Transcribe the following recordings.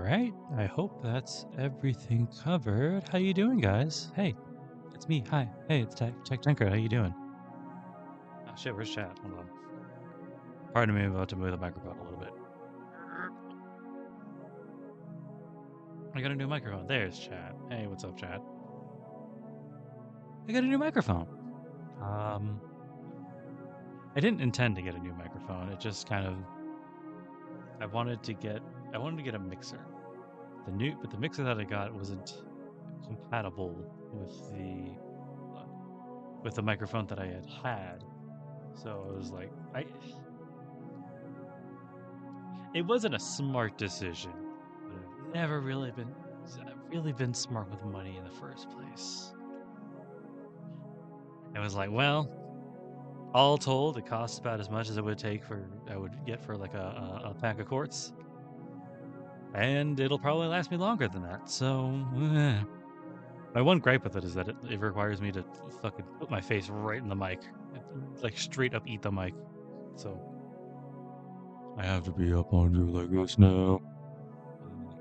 right. I hope that's everything covered. How you doing, guys? Hey, it's me. Hi. Hey, it's Tech Tinker. How you doing? Oh shit, where's chat? Hold on. Pardon me, I'm about to move the microphone a little bit. I got a new microphone. There's chat. Hey, what's up, chat? I got a new microphone. I didn't intend to get a new microphone. It just kind of I wanted to get a mixer. But the mixer that I got wasn't compatible with the microphone that I had. So I was like, it wasn't a smart decision, but I've never really been smart with money in the first place. It was like, well, all told, it costs about as much as I would get for like a pack of quartz, and it'll probably last me longer than that. So, my one gripe with it is that it requires me to fucking put my face right in the mic, like straight up eat the mic. So I have to be up on you like this now.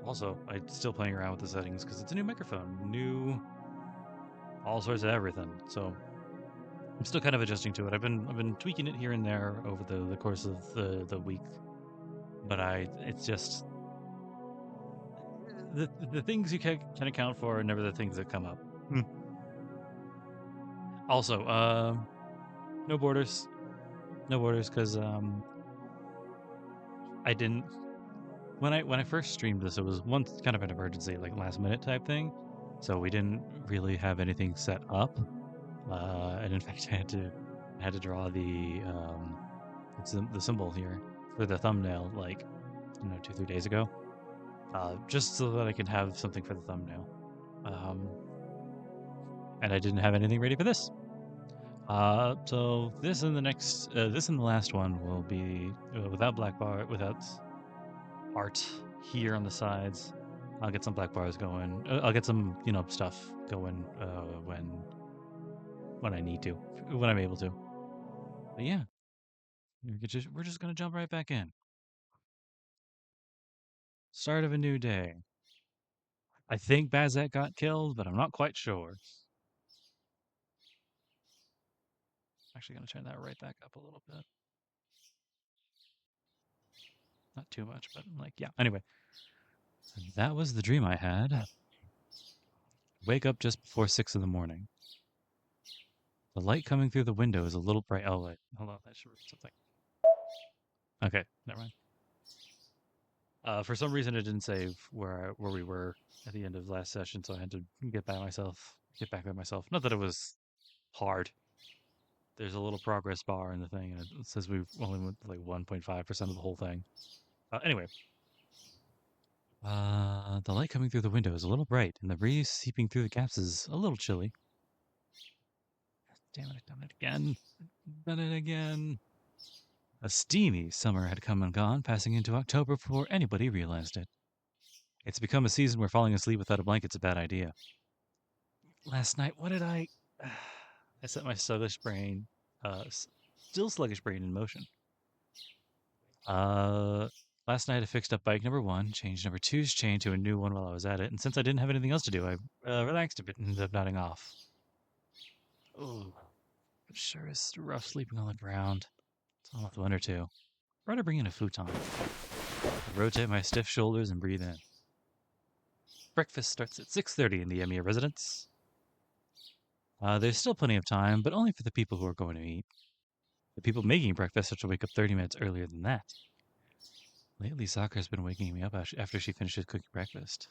Also, I'm still playing around with the settings because it's a new microphone, new all sorts of everything. So I'm still kind of adjusting to it. I've been tweaking it here and there over the course of the week, but it's just the things you can account for are never the things that come up. Also, no borders, because I didn't when I first streamed this. It was once kind of an emergency, like last minute type thing, so we didn't really have anything set up. And in fact, I had to draw the symbol here for the thumbnail, like 2-3 days ago, just so that I can have something for the thumbnail. And I didn't have anything ready for this. So this and the last one will be without without art here on the sides. I'll get some black bars going. I'll get some stuff going when I need to, when I'm able to. But yeah, we're just gonna jump right back in. Start of a new day. I think Bazette got killed, but I'm not quite sure. Actually, gonna turn that right back up a little bit. Not too much, but like, yeah. Anyway, that was the dream I had. Wake up just before 6 in the morning. The light coming through the window is a little bright. Oh wait, hold on, that should be something. Okay, never mind. For some reason, it didn't save where we were at the end of last session, so I had to get back there myself. Not that it was hard. There's a little progress bar in the thing, and it says we only went like 1.5% of the whole thing. Anyway, the light coming through the window is a little bright, and the breeze seeping through the gaps is a little chilly. Damn it, I've done it again. Done it again. A steamy summer had come and gone, passing into October before anybody realized it. It's become a season where falling asleep without a blanket's a bad idea. Last night, what did I... I set my sluggish brain, still sluggish brain in motion. Last night I fixed up bike number 1, changed number 2's chain to a new one while I was at it, and since I didn't have anything else to do, I relaxed a bit and ended up nodding off. Ooh, it sure is rough sleeping on the ground. It's almost winter too. Rather bring in a futon. I rotate my stiff shoulders and breathe in. Breakfast starts at 6:30 in the Emiyas residence. There's still plenty of time, but only for the people who are going to eat. The people making breakfast have to wake up 30 minutes earlier than that. Lately, Sakura's been waking me up after she finishes cooking breakfast.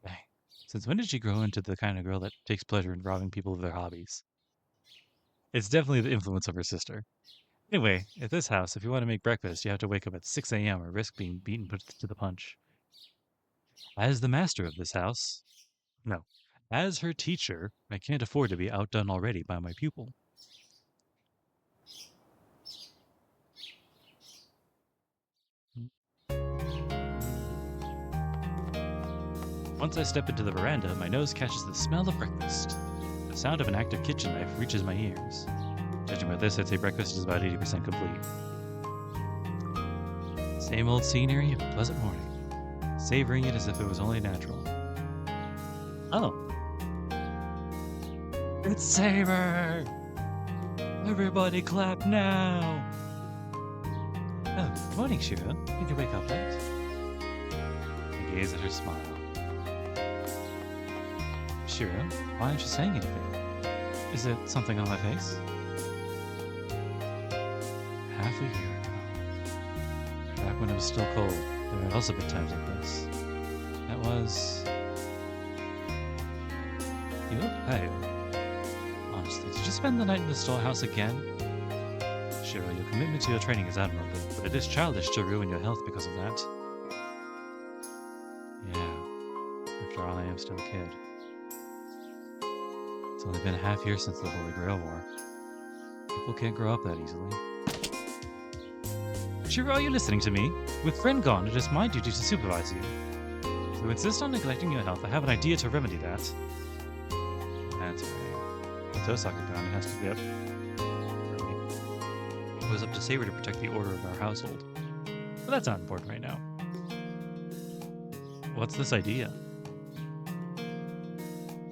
Dang. Since when did she grow into the kind of girl that takes pleasure in robbing people of their hobbies? It's definitely the influence of her sister. Anyway, at this house, if you want to make breakfast, you have to wake up at 6 a.m. or risk being beaten to the punch. As the master of this house... No. As her teacher, I can't afford to be outdone already by my pupil. Once I step into the veranda, my nose catches the smell of breakfast. The sound of an active kitchen knife reaches my ears. Judging by this, I'd say breakfast is about 80% complete. Same old scenery of a pleasant morning. savoring it as if it was only natural. Oh. It's Saber! Everybody clap now! Oh, good morning, Shiro. Did you wake up late? I gaze at her smile. Shiro, why aren't you saying anything? Is it something on my face? Half a year ago. Back when it was still cold, there had also been times like this. That was... You look pale. Honestly, did you spend the night in the storehouse again? Shiro, your commitment to your training is admirable, but it is childish to ruin your health because of that. Yeah, after all, I am still a kid. It's only been a half year since the Holy Grail War. People can't grow up that easily. Shiro, are you listening to me? With friend gone, it is my duty to supervise you. If you insist on neglecting your health, I have an idea to remedy that. That's right. With Tosaka gone, it has to be up. It was up to Saber to protect the order of our household. But that's not important right now. What's this idea?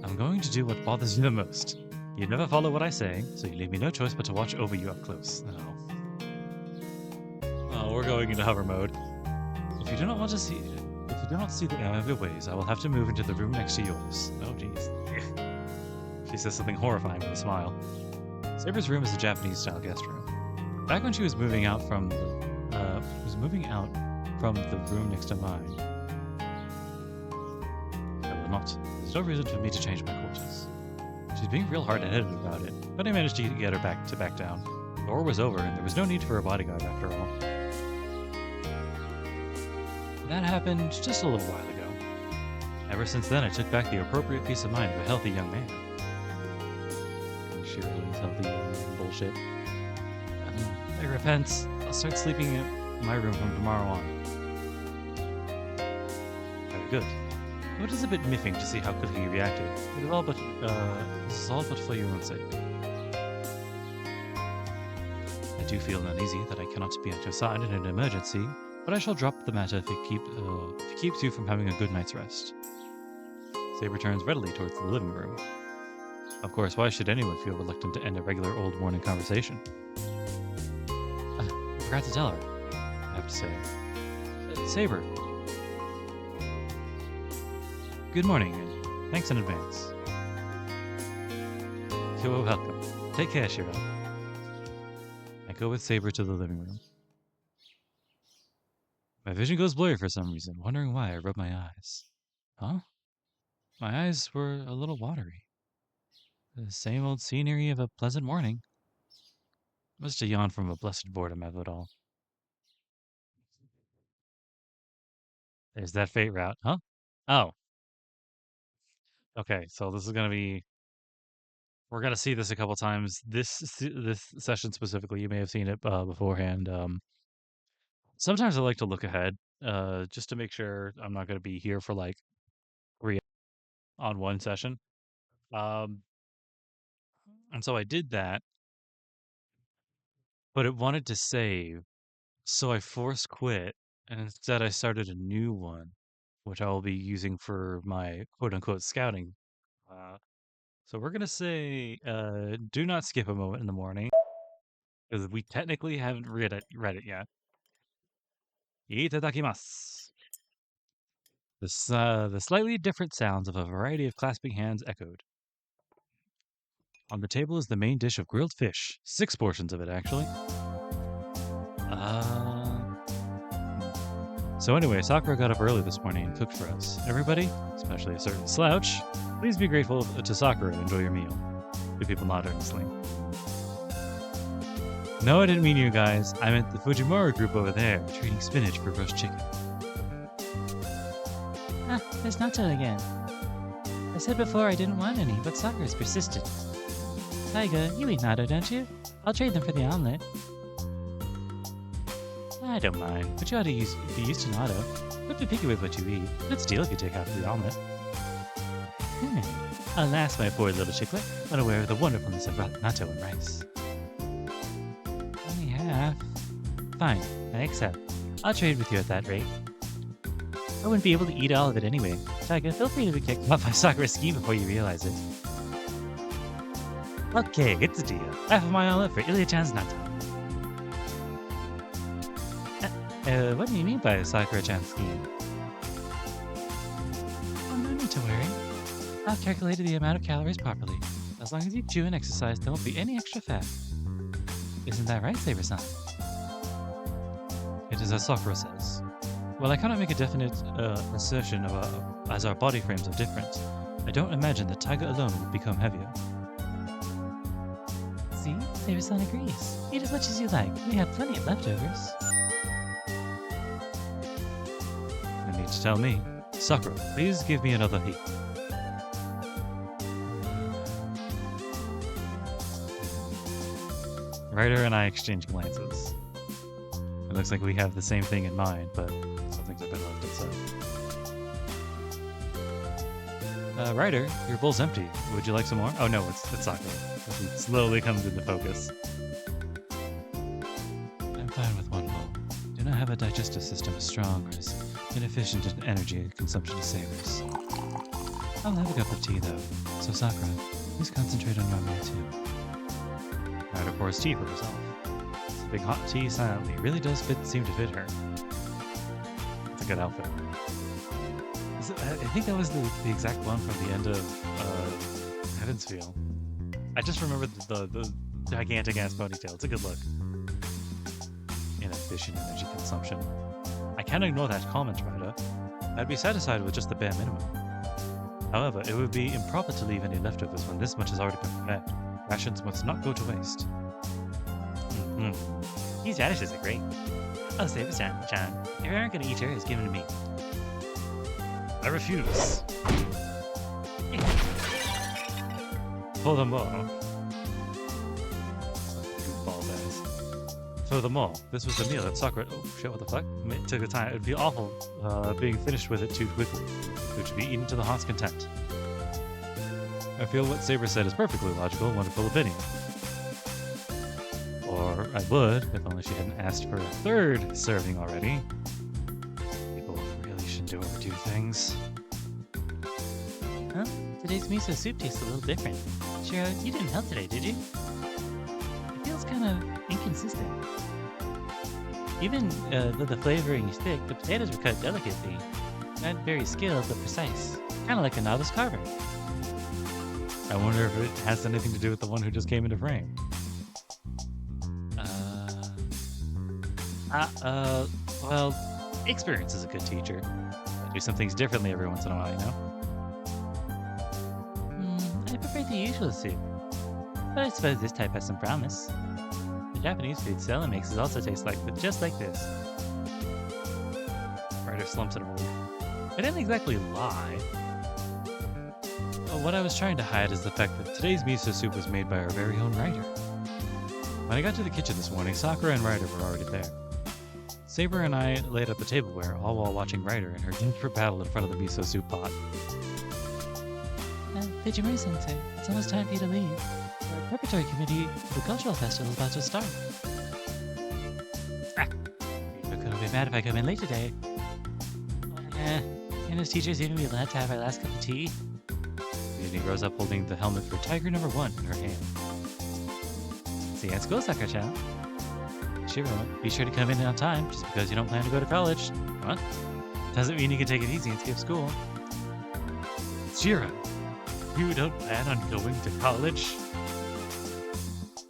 I'm going to do what bothers you the most. You never follow what I say, so you leave me no choice but to watch over you up close. Oh, we're going into hover mode. If you do not see the error of your ways, I will have to move into the room next to yours. Oh, jeez. She says something horrifying with a smile. Saber's room is a Japanese-style guest room. Back when she was moving out from the room next to mine, I will not. There's no reason for me to change my quarters. She's being real hard-headed about it, but I managed to get her back down. The war was over, and there was no need for a bodyguard after all. That happened just a little while ago. Ever since then, I took back the appropriate peace of mind of a healthy young man. Shirley's healthy young man bullshit. I repent. I'll start sleeping in my room from tomorrow on. Very good. It is a bit miffing to see how quickly you reacted. This is all but for your own sake. I do feel uneasy that I cannot be at your side in an emergency, but I shall drop the matter if it keeps you from having a good night's rest. Saber turns readily towards the living room. Of course, why should anyone feel reluctant to end a regular old morning conversation? I forgot to tell her, I have to say. Saber. Good morning, and thanks in advance. You're welcome. Take care, Shiro. I go with Saber to the living room. My vision goes blurry for some reason, wondering why I rub my eyes. Huh? My eyes were a little watery. The same old scenery of a pleasant morning. Must have yawned from a blessed boredom of it all. There's that fate route, huh? Oh. Okay, so this is gonna be... We're gonna see this a couple times. This session specifically, you may have seen it beforehand. Sometimes I like to look ahead, just to make sure I'm not gonna be here for like 3 on one session. And so I did that, but it wanted to save, so I force quit, and instead I started a new one, which I will be using for my quote-unquote scouting. So we're gonna say, do not skip a moment in the morning, because we technically haven't read it yet. Itadakimasu. The slightly different sounds of a variety of clasping hands echoed. On the table is the main dish of grilled fish. 6 portions of it, actually. So anyway, Sakura got up early this morning and cooked for us. Everybody, especially a certain slouch, please be grateful to Sakura and enjoy your meal. Do people nod earnestly? No, I didn't mean you guys. I meant the Fujimura group over there, trading spinach for roast chicken. Ah, there's natto again. I said before I didn't want any, but Sakura's persistent. Taiga, you eat natto, don't you? I'll trade them for the omelet. I don't mind, but you ought to be used to natto. Don't be picky with what you eat. Good deal if you take half of the omelet. Alas, my poor little chicklet, unaware of the wonderfulness of natto and rice. Only half. Fine, I accept. I'll trade with you at that rate. I wouldn't be able to eat all of it anyway. Taiga, feel free to be kicked off by Sakura's ski before you realize it. Okay, it's a deal. Half of my olive for Ilya-chan's natto. What do you mean by Sakura-chan's scheme? Oh, no need to worry. I've calculated the amount of calories properly. As long as you chew and exercise, there won't be any extra fat. Isn't that right, Saber-san? It is as Sakura says. Well, I cannot make a definite assertion of as our body frames are different. I don't imagine that Taiga alone would become heavier. See? Saber-san agrees. Eat as much as you like. We have plenty of leftovers. No need to tell me. Sakura, please give me another heat. Ryder and I exchange glances. It looks like we have the same thing in mind, but some things have been left unsaid. Ryder, your bowl's empty. Would you like some more? Oh no, it's Sakura. It slowly comes into focus. I'm fine with one bowl. Do not have a digestive system as strong or as inefficient in energy consumption as Saber's. I'll have a cup of tea though. So Sakura, please concentrate on your meal too. Ryder pours tea for herself. Sipping hot tea silently really does seem to fit her. It's a good outfit. I think that was the exact one from the end of Heaven's Feel. I just remember the gigantic ass ponytail. It's a good look. Inefficient energy consumption. I can't ignore that comment, Ryder. I'd be satisfied with just the bare minimum. However, it would be improper to leave any leftovers when this much has already been prepared. Rations must not go to waste. These radishes are great. Oh, Saber-chan, if you aren't gonna eat yours, give them to me. I refuse. Furthermore, this was the meal that Sakura. Oh shit! What the fuck? It took the time. It'd be awful being finished with it too quickly. It should be eaten to the heart's content. I feel what Saber said is perfectly logical, wonderful opinion. Or I would, if only she hadn't asked for a third serving already. People really shouldn't overdo things. Huh? Today's miso soup tastes a little different. Shiro, you didn't help today, did you? It feels kind of inconsistent. Even though the flavoring is thick, the potatoes were cut delicately. Not very skilled, but precise. Kind of like a novice carver. I wonder if it has anything to do with the one who just came into frame. Well, experience is a good teacher. I do some things differently every once in a while, you know? I prefer the usual soup. But I suppose this type has some promise. The Japanese food Sela makes also tastes like, but just like this. Ryder slumps in a relief. I didn't exactly lie. What I was trying to hide is the fact that today's miso soup was made by our very own Ryder. When I got to the kitchen this morning, Sakura and Ryder were already there. Saber and I laid out the tableware, all while watching Ryder in her desperate battle in front of the miso soup pot. Pijimura-sensei, it's almost time for you to leave. The preparatory committee for the cultural festival is about to start. You're gonna be mad if I come in late today. And his teachers even be allowed to have our last cup of tea. He rose up holding the helmet for Tiger number 1 in her hand. See you at school, Sakura-chan. Shiro, be sure to come in on time just because you don't plan to go to college. What? Doesn't mean you can take it easy and skip school. Shiro, you don't plan on going to college?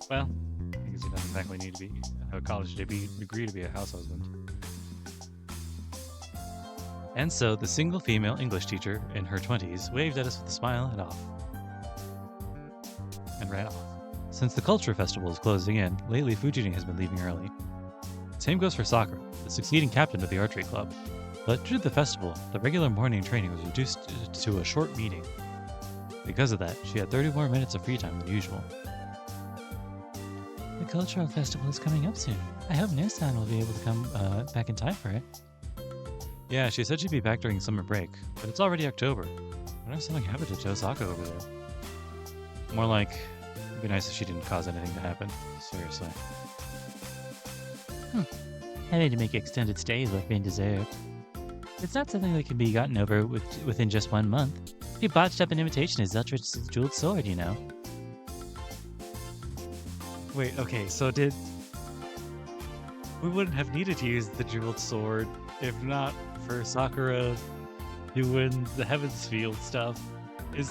Well, I guess he doesn't exactly need to have a college degree to be a house husband. And so the single female English teacher in her 20s waved at us with a smile and ran off. Since the Culture Festival is closing in, lately Fujini has been leaving early. Same goes for Sakura, the succeeding captain of the archery club. But due to the festival, the regular morning training was reduced to a short meeting. Because of that, she had 30 more minutes of free time than usual. The Cultural Festival is coming up soon. I hope Nurse-san will be able to come back in time for it. Yeah, she said she'd be back during summer break, but it's already October. I wonder if something happened to Tosaka over there. More like, it'd be nice if she didn't cause anything to happen. Seriously. I need to make extended stays like being deserved. It's not something that can be gotten over within just 1 month. He botched up an imitation of Zeltrich's jeweled sword, you know. Wait, okay, so we wouldn't have needed to use the jeweled sword if not for Sakura doing the Heaven's Field stuff. Is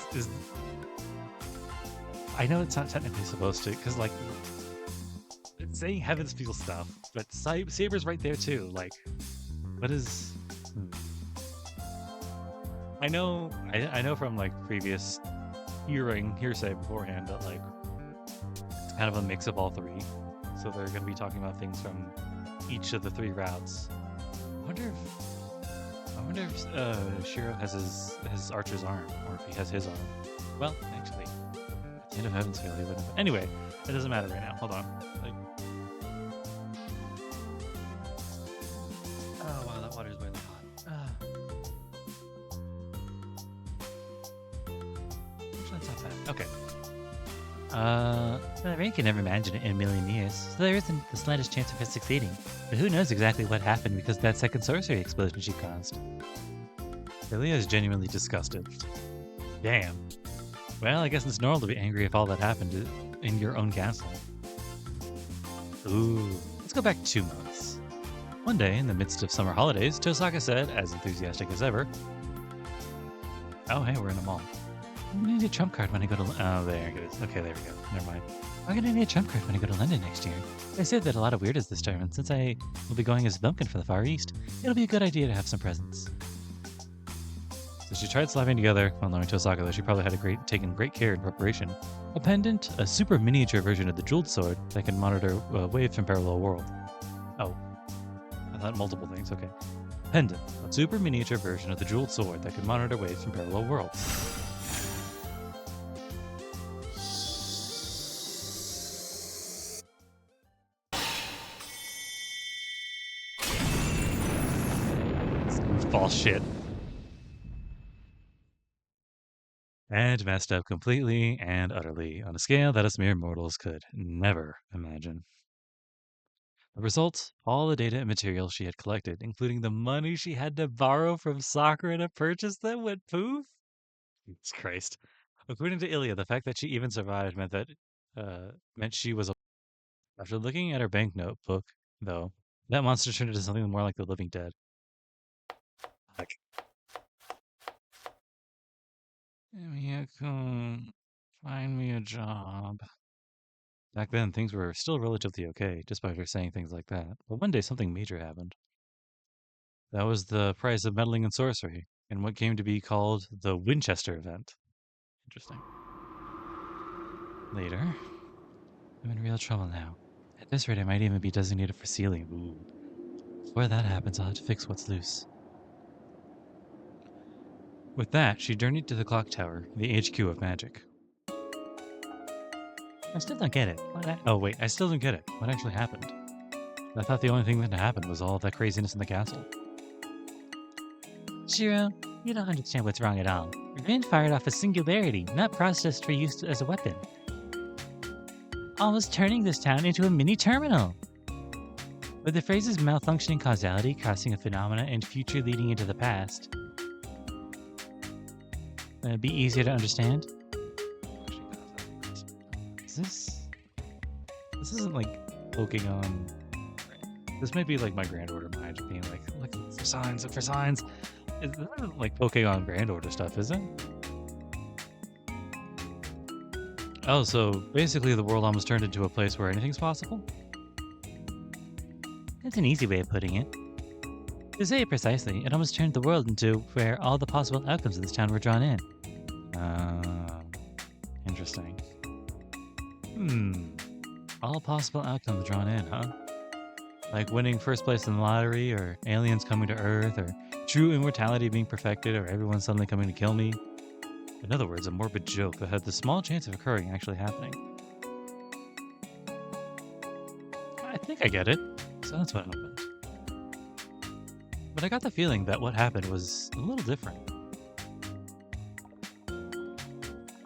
I know it's not technically supposed to, because like it's saying Heaven's Field stuff, but Saber's right there too. Like, what is? I know from like previous hearsay beforehand that like it's kind of a mix of all three, so they're going to be talking about things from each of the 3 routes. I wonder if Shiro has his archer's arm, or if he has his arm. Well, actually, at the end of Heaven's Field, he wouldn't have. Anyway, it doesn't matter right now. Hold on. Like, oh wow, that water's boiling hot. Actually, that's not bad. Okay. Well, Rain can never imagine it in a million years, so there isn't the slightest chance of her succeeding. But who knows exactly what happened because of that second sorcery explosion she caused. Ilia is genuinely disgusted. Damn. Well, I guess it's normal to be angry if all that happened in your own castle. Ooh, let's go back 2 months. One day, in the midst of summer holidays, Tosaka said, as enthusiastic as ever, "Oh, hey, we're in a mall. I'm gonna need a trump card when I go to... Oh, there it is. Okay, there we go. Never mind. I'm gonna need a trump card when I go to London next year. They said that a lot of weirdos this term, and since I will be going as a bumpkin for the Far East, it'll be a good idea to have some presents." So she tried slapping together, well, knowing Tosaka that she probably had taken great care in preparation, a pendant, a super miniature version of the jeweled sword that can monitor waves from parallel world. Oh, I thought multiple things. Okay. Pendant, a super miniature version of the jeweled sword that can monitor waves from parallel worlds. False shit. And messed up completely and utterly on a scale that us mere mortals could never imagine. The result, all the data and material she had collected, including the money she had to borrow from Sakura to purchase them, went poof. Jesus Christ. According to Ilia, the fact that she even survived meant she was. After looking at her banknote book, though, that monster turned into something more like the living dead. Fuck. Emiyas, find me a job. Back then, things were still relatively okay, despite her saying things like that. But one day, something major happened. That was the price of meddling in sorcery, in what came to be called the Winchester event. Interesting. Later. I'm in real trouble now. At this rate, I might even be designated for sealing. Ooh. Before that happens, I'll have to fix what's loose. With that, she journeyed to the clock tower, the HQ of magic. I still don't get it. Oh wait, I still don't get it. What actually happened? I thought the only thing that happened was all that craziness in the castle. Shiro, you don't understand what's wrong at all. Rin fired off a singularity, not processed for use as a weapon. Almost turning this town into a mini terminal. With the phrases malfunctioning causality crossing a phenomena and future leading into the past, it'd be easier to understand. This isn't like poking on. This might be like my Grand Order mind being like, look for signs, look for signs. This isn't like poking on Grand Order stuff, is it? Oh, so basically the world almost turned into a place where anything's possible? That's an easy way of putting it. To say it precisely, it almost turned the world into where all the possible outcomes of this town were drawn in. Interesting. All possible outcomes drawn in, huh? Like winning first place in the lottery, or aliens coming to Earth, or true immortality being perfected, or everyone suddenly coming to kill me. In other words, a morbid joke that had the small chance of occurring actually happening. I think I get it. So that's what happened. But I got the feeling that what happened was a little different.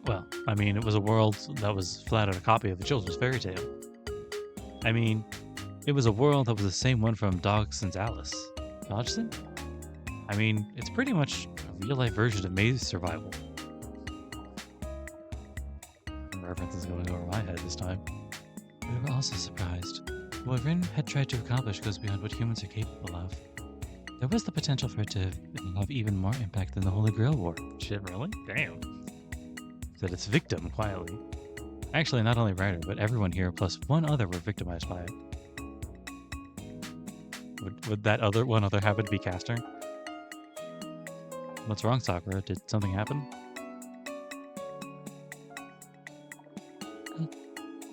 Well, I mean, it was a world that was flat out a copy of a children's fairy tale. I mean, it was a world that was the same one from Dodgson's Alice. Dodgson? I mean, it's pretty much a real-life version of maze survival. Reference is going over my head this time. We were also surprised. What Rin had tried to accomplish goes beyond what humans are capable of. There was the potential for it to have even more impact than the Holy Grail War. Shit, really? Damn. That its victim quietly. Actually, not only Ryder, but everyone here plus one other were victimized by it. Would that one other happen to be Castor? What's wrong, Sakura? Did something happen?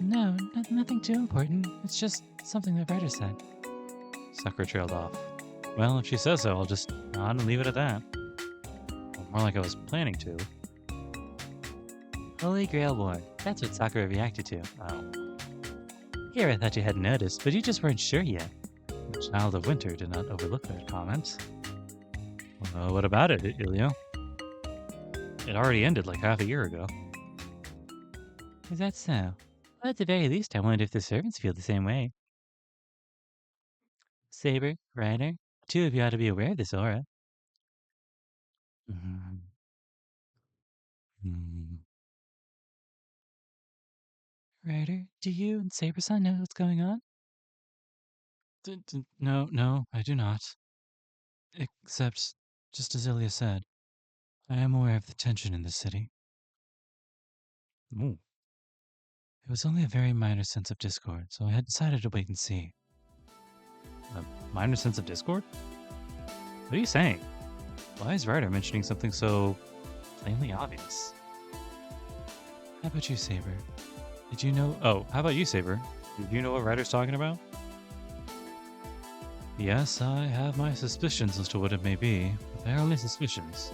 No, nothing too important. It's just something that Ryder said. Sakura trailed off. Well, if she says so, I'll just nod and leave it at that. Or more like I was planning to. Holy Grail War. That's what Sakura reacted to. Oh. Here, I thought you hadn't noticed, but you just weren't sure yet. The Child of Winter did not overlook that comment. Well, what about it, Ilio? It already ended like half a year ago. Is that so? Well, at the very least, I wonder if the servants feel the same way. Saber, Ryder, two of you ought to be aware of this aura. Ryder, do you and Saber-san know what's going on? No, I do not. Except, just as Ilya said, I am aware of the tension in the city. Ooh. It was only a very minor sense of discord, so I had decided to wait and see. A minor sense of discord? What are you saying? Why is Ryder mentioning something so plainly obvious? How about you, Saber? Did you know? Oh, how about you, Saber? Did you know what Ryder's talking about? Yes, I have my suspicions as to what it may be, but they are only suspicions.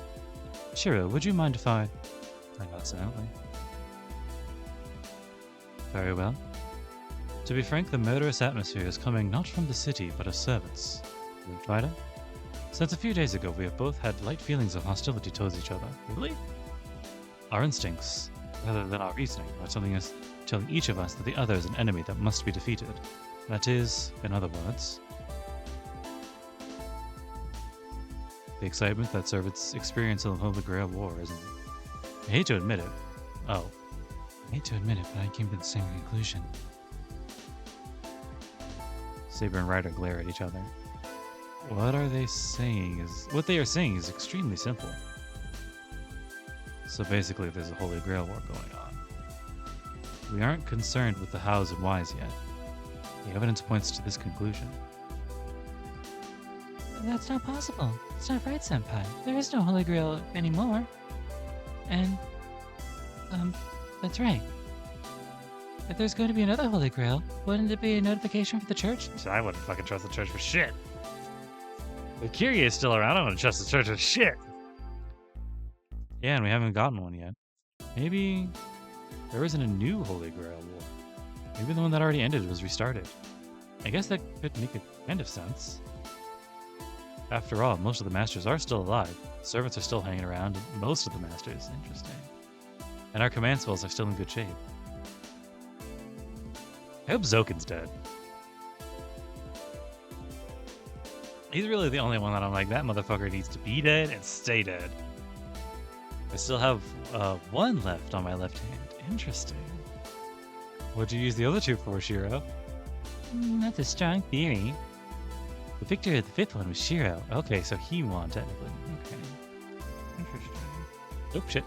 Shiro, would you mind if I got silently. Very well. To be frank, the murderous atmosphere is coming not from the city, but of servants. Ryder? Since a few days ago, we have both had light feelings of hostility towards each other. Really? Our instincts, rather than our reasoning, are telling each of us that the other is an enemy that must be defeated. That is, in other words, the excitement that servants experience in the Holy Grail War, isn't it? I hate to admit it. Oh. I hate to admit it, but I came to the same conclusion. Saber and Ryder glare at each other. What they are saying is extremely simple. So basically, there's a Holy Grail War going on. We aren't concerned with the hows and whys yet. The evidence points to this conclusion. That's not possible. It's not right, Senpai. There is no Holy Grail anymore. And, that's right. If there's going to be another Holy Grail, wouldn't it be a notification for the church? I wouldn't fucking trust the church for shit. The Kyrie is still around. I wouldn't trust the church for shit. Yeah, and we haven't gotten one yet. Maybe there isn't a new Holy Grail War. Maybe the one that already ended was restarted. I guess that could make a kind of sense. After all, most of the masters are still alive. Servants are still hanging around, and most of the masters. Interesting. And our command spells are still in good shape. I hope Zokin's dead. He's really the only one that I'm like, that motherfucker needs to be dead and stay dead. I still have one left on my left hand. Interesting. What'd you use the other two for, Shiro? That's a strong theory. The victor of the fifth one was Shiro. Okay, so he won, technically. Okay. Interesting. Oh, shit.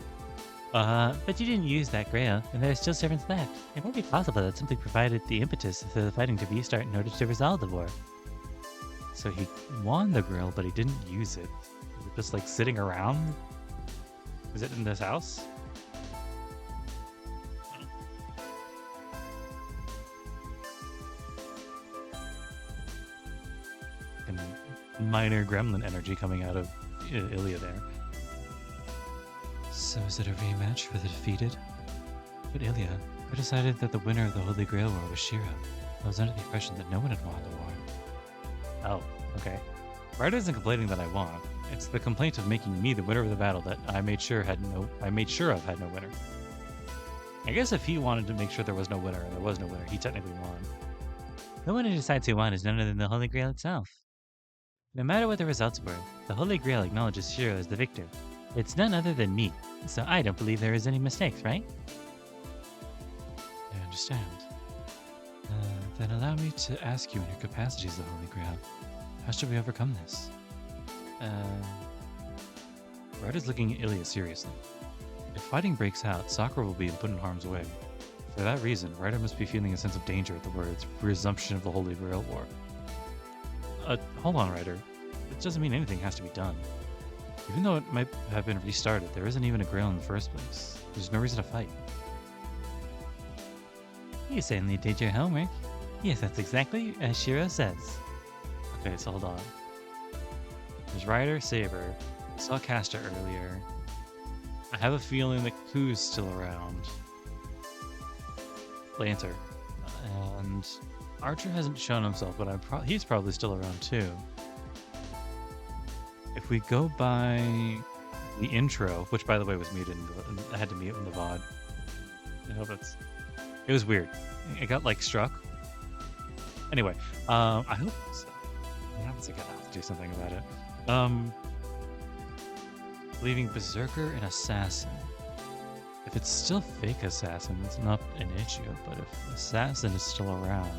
But you didn't use that grail, and there are still servants left. It might be possible that something provided the impetus for the fighting to restart in order to resolve the war. So he won the grail, but he didn't use it. Was it just like sitting around? Is it in this house? And minor gremlin energy coming out of Ilya there. So is it a rematch for the defeated? But Ilya, I decided that the winner of the Holy Grail War was Shiro. I was under the impression that no one had won the war. Oh, okay. Ryder isn't complaining that I won. It's the complaint of making me the winner of the battle that I made sure had no winner. I guess if he wanted to make sure there was no winner and there was no winner, he technically won. The one who decides who won is none other than the Holy Grail itself. No matter what the results were, the Holy Grail acknowledges Shiro as the victor. It's none other than me, so I don't believe there is any mistakes, right? I understand. Then allow me to ask you in your capacity as the Holy Grail. How should we overcome this? Ryder's looking at Ilya seriously. If fighting breaks out, Sakura will be put in harm's way. For that reason, Ryder must be feeling a sense of danger at the words resumption of the Holy Grail War. Hold on, Ryder. It doesn't mean anything has to be done. Even though it might have been restarted, there isn't even a Grail in the first place. There's no reason to fight. You certainly did your homework. Yes, that's exactly as Shiro says. Okay, so hold on. There's Ryder, Saber. I saw Caster earlier. I have a feeling that Ku's still around. Lancer. And Archer hasn't shown himself, but he's probably still around too. If we go by the intro, which by the way was muted, I had to mute in the VOD. I hope it was weird. It got like struck. Anyway, I hope so. I'm gonna have to do something about it. Leaving Berserker and Assassin. If it's still fake Assassin, it's not an issue, but if Assassin is still around,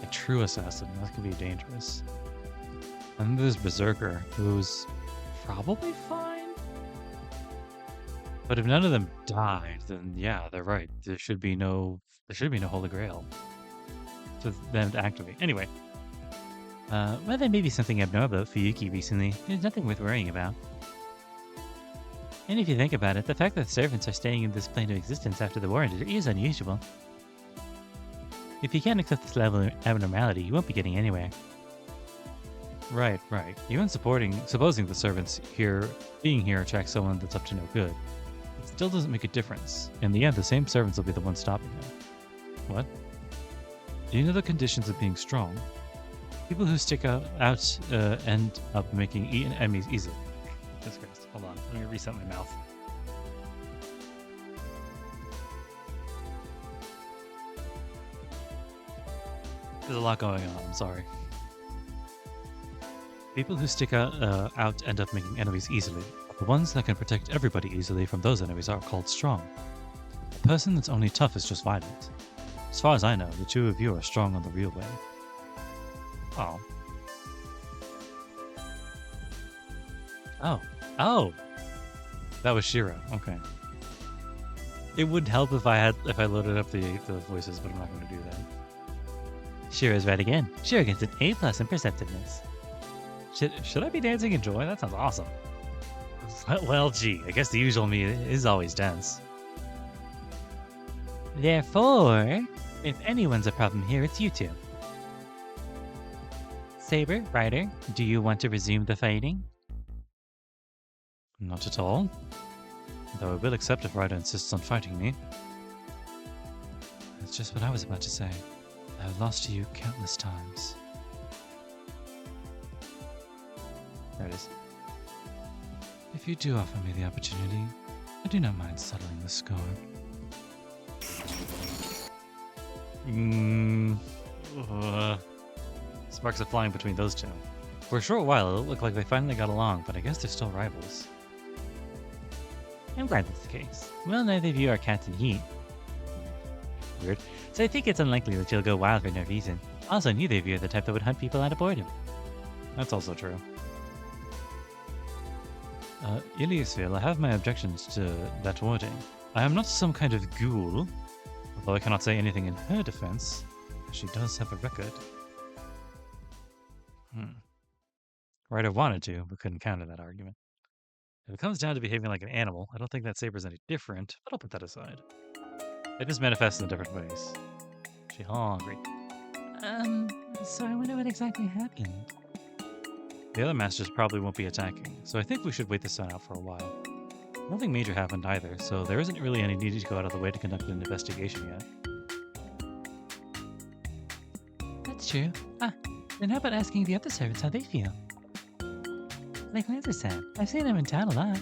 a true Assassin, that could be dangerous. And then there's Berserker, who's probably fine. But if none of them died, then yeah, they're right. There should be no Holy Grail for them to activate. Anyway, well, there may be something abnormal about Fuyuki recently. There's nothing worth worrying about. And if you think about it, the fact that servants are staying in this plane of existence after the war ended is unusual. If you can't accept this level of abnormality, you won't be getting anywhere. Right. Even supposing the servants being here attracts someone that's up to no good, it still doesn't make a difference. In the end, the same servants will be the ones stopping them. What? Do you know the conditions of being strong? People who stick out end up making enemies easily. Jesus Christ. Hold on. Let me reset my mouth. There's a lot going on. I'm sorry. People who stick out end up making enemies easily. The ones that can protect everybody easily from those enemies are called strong. A person that's only tough is just violent. As far as I know, the two of you are strong on the real way. Oh. Oh! That was Shiro. Okay. It would help if I loaded up the voices, but I'm not going to do that. Shiro's right again. Shiro gets an A+ in perceptiveness. Should I be dancing in joy? That sounds awesome. Well, gee, I guess the usual me is always dense. Therefore, if anyone's a problem here, it's you two. Saber, Ryder, do you want to resume the fighting? Not at all. Though I will accept if Ryder insists on fighting me. That's just what I was about to say. I have lost to you countless times. There it is. If you do offer me the opportunity, I do not mind settling the score. Sparks are flying between those two. For a short while, it looked like they finally got along, but I guess they're still rivals. I'm glad that's the case. Well, neither of you are cats in heat. Weird. So I think it's unlikely that you'll go wild for no reason. Also, neither of you are the type that would hunt people out of boredom. That's also true. Iliasville, I have my objections to that wording. I am not some kind of ghoul, although I cannot say anything in her defense. She does have a record. Ryder wanted to, but couldn't counter that argument. If it comes down to behaving like an animal, I don't think that Saber's any different, but I'll put that aside. It just manifests in different ways. She's hungry. So I wonder what exactly happened. The other masters probably won't be attacking, so I think we should wait this one out for a while. Nothing major happened either, so there isn't really any need to go out of the way to conduct an investigation yet. That's true. Then how about asking the other servants how they feel? Like Lancer said, I've seen him in town a lot.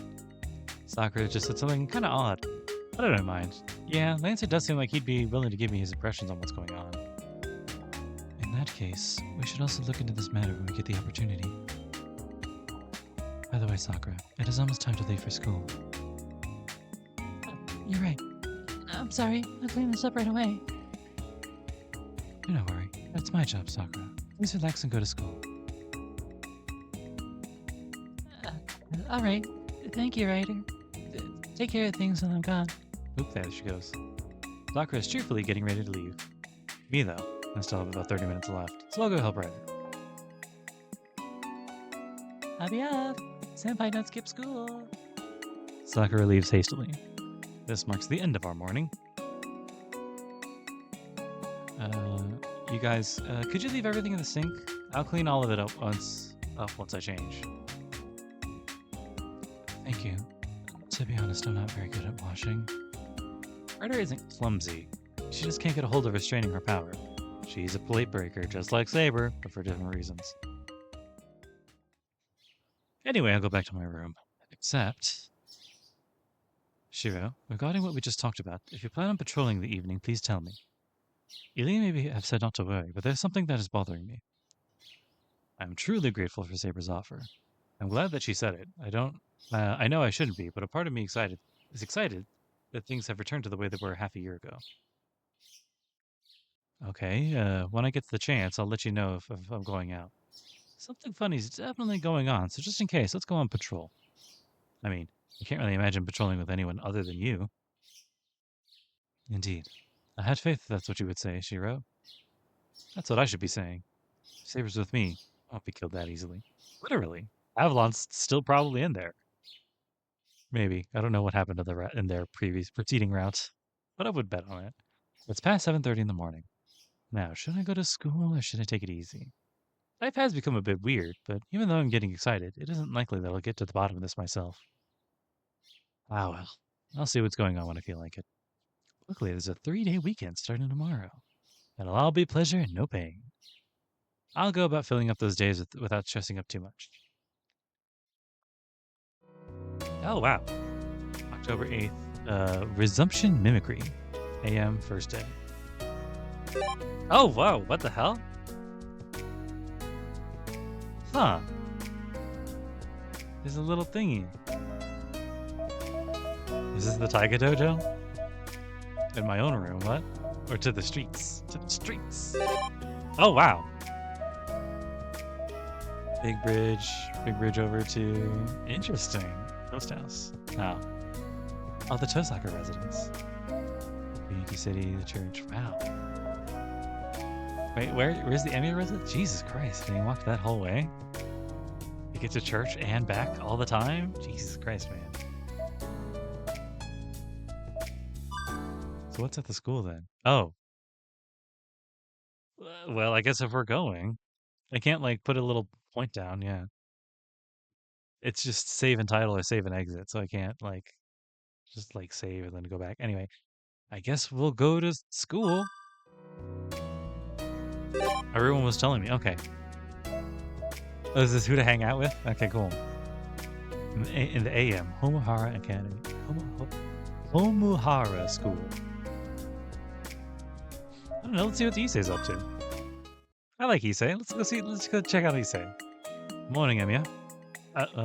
Sakura just said something kind of odd, but I don't mind. Yeah, Lancer does seem like he'd be willing to give me his impressions on what's going on. In that case, we should also look into this matter when we get the opportunity. By the way, Sakura, it is almost time to leave for school. You're right. I'm sorry. I'll clean this up right away. Do not worry. That's my job, Sakura. Please relax and go to school. All right. Thank you, Ryder. Take care of things while I'm gone. Oop, there she goes. Sakura is cheerfully getting ready to leave. Me, though, I still have about 30 minutes left, so I'll go help Ryder. I'll be off. Senpai, don't skip school. Sakura leaves hastily. This marks the end of our morning. You guys, could you leave everything in the sink? I'll clean all of it up once I change. Thank you. To be honest, I'm not very good at washing. Ryder isn't clumsy. She just can't get a hold of restraining her power. She's a plate breaker, just like Saber, but for different reasons. Anyway, I'll go back to my room. Except... Shiro, regarding what we just talked about, if you plan on patrolling the evening, please tell me. Ilia may have said not to worry, but there's something that is bothering me. I'm truly grateful for Saber's offer. I'm glad that she said it. I know I shouldn't be, but a part of me is excited that things have returned to the way they were half a year ago. Okay, when I get the chance, I'll let you know if I'm going out. Something funny is definitely going on, so just in case, let's go on patrol. I mean, I can't really imagine patrolling with anyone other than you. Indeed. I had faith that's what you would say, Shiro. That's what I should be saying. If Saber's with me, I won't be killed that easily. Literally. Avalon's still probably in there. Maybe. I don't know what happened to in their preceding routes, but I would bet on it. It's past 7:30 in the morning. Now, should I go to school or should I take it easy? Life has become a bit weird, but even though I'm getting excited, it isn't likely that I'll get to the bottom of this myself. Ah well. I'll see what's going on when I feel like it. Luckily, there's a 3-day weekend starting tomorrow. It'll all be pleasure and no pain. I'll go about filling up those days without stressing up too much. Oh, wow. October 8th, Resumption Mimicry. AM, first day. Oh, whoa, what the hell? Huh. There's a little thingy. Is this the Taiga Dojo? In my own room, what? Or to the streets? To the streets! Oh, wow. Big bridge over to... Interesting. Ghost house. Oh. Oh, the Tosaka residence. Yankee City, the church. Wow. Wait, where's the Emiyas residence? Jesus Christ, can you walk that whole way? You get to church and back all the time? Jesus Christ, man. So what's at the school then? Oh. Well, I guess if we're going, I can't like put a little point down, yeah. It's just save and title or save and exit, so I can't like just like save and then go back. Anyway, I guess we'll go to school. Everyone was telling me, okay. Oh, is this who to hang out with? Okay, cool. In the AM, Homuhara Academy. Homuhara School. I don't know, let's see what Issei's up to. I like Issei. Let's go check out Issei. Morning, Emiya.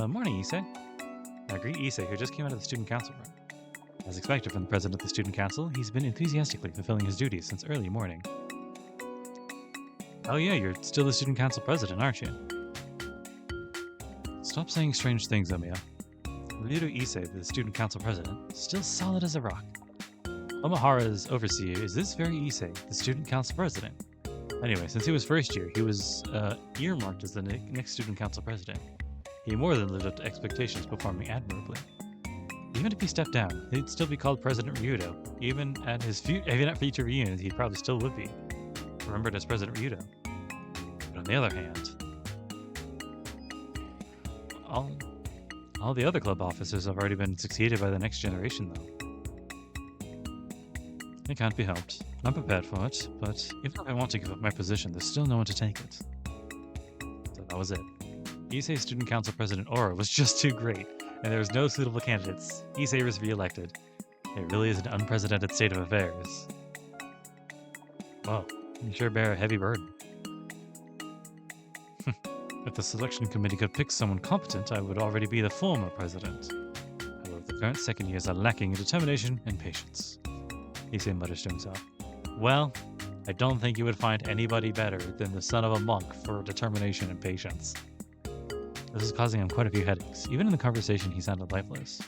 Morning, Issei. I greet Issei, who just came out of the student council room. As expected from the president of the student council, he's been enthusiastically fulfilling his duties since early morning. Oh yeah, you're still the student council president, aren't you? Stop saying strange things, Emiya. Ryuru Issei, the student council president, still solid as a rock. Omohara's overseer is this very Issei, the student council president. Anyway, since he was first year, he was earmarked as the next student council president. He more than lived up to expectations, performing admirably. Even if he stepped down, he'd still be called President Ryudo. Even at future reunions, he probably still would be remembered as President Ryudo. But on the other hand, all the other club officers have already been succeeded by the next generation, though. It can't be helped. I'm prepared for it, but even if I want to give up my position, there's still no one to take it. So that was it. Issei Student Council President Aura was just too great, and there was no suitable candidates. Issei was re-elected. It really is an unprecedented state of affairs. Well, you sure bear a heavy burden. If the selection committee could pick someone competent, I would already be the former president. However, the current second years are lacking in determination and patience. Issei mutters to himself. Well, I don't think you would find anybody better than the son of a monk for determination and patience. This is causing him quite a few headaches. Even in the conversation, he sounded lifeless.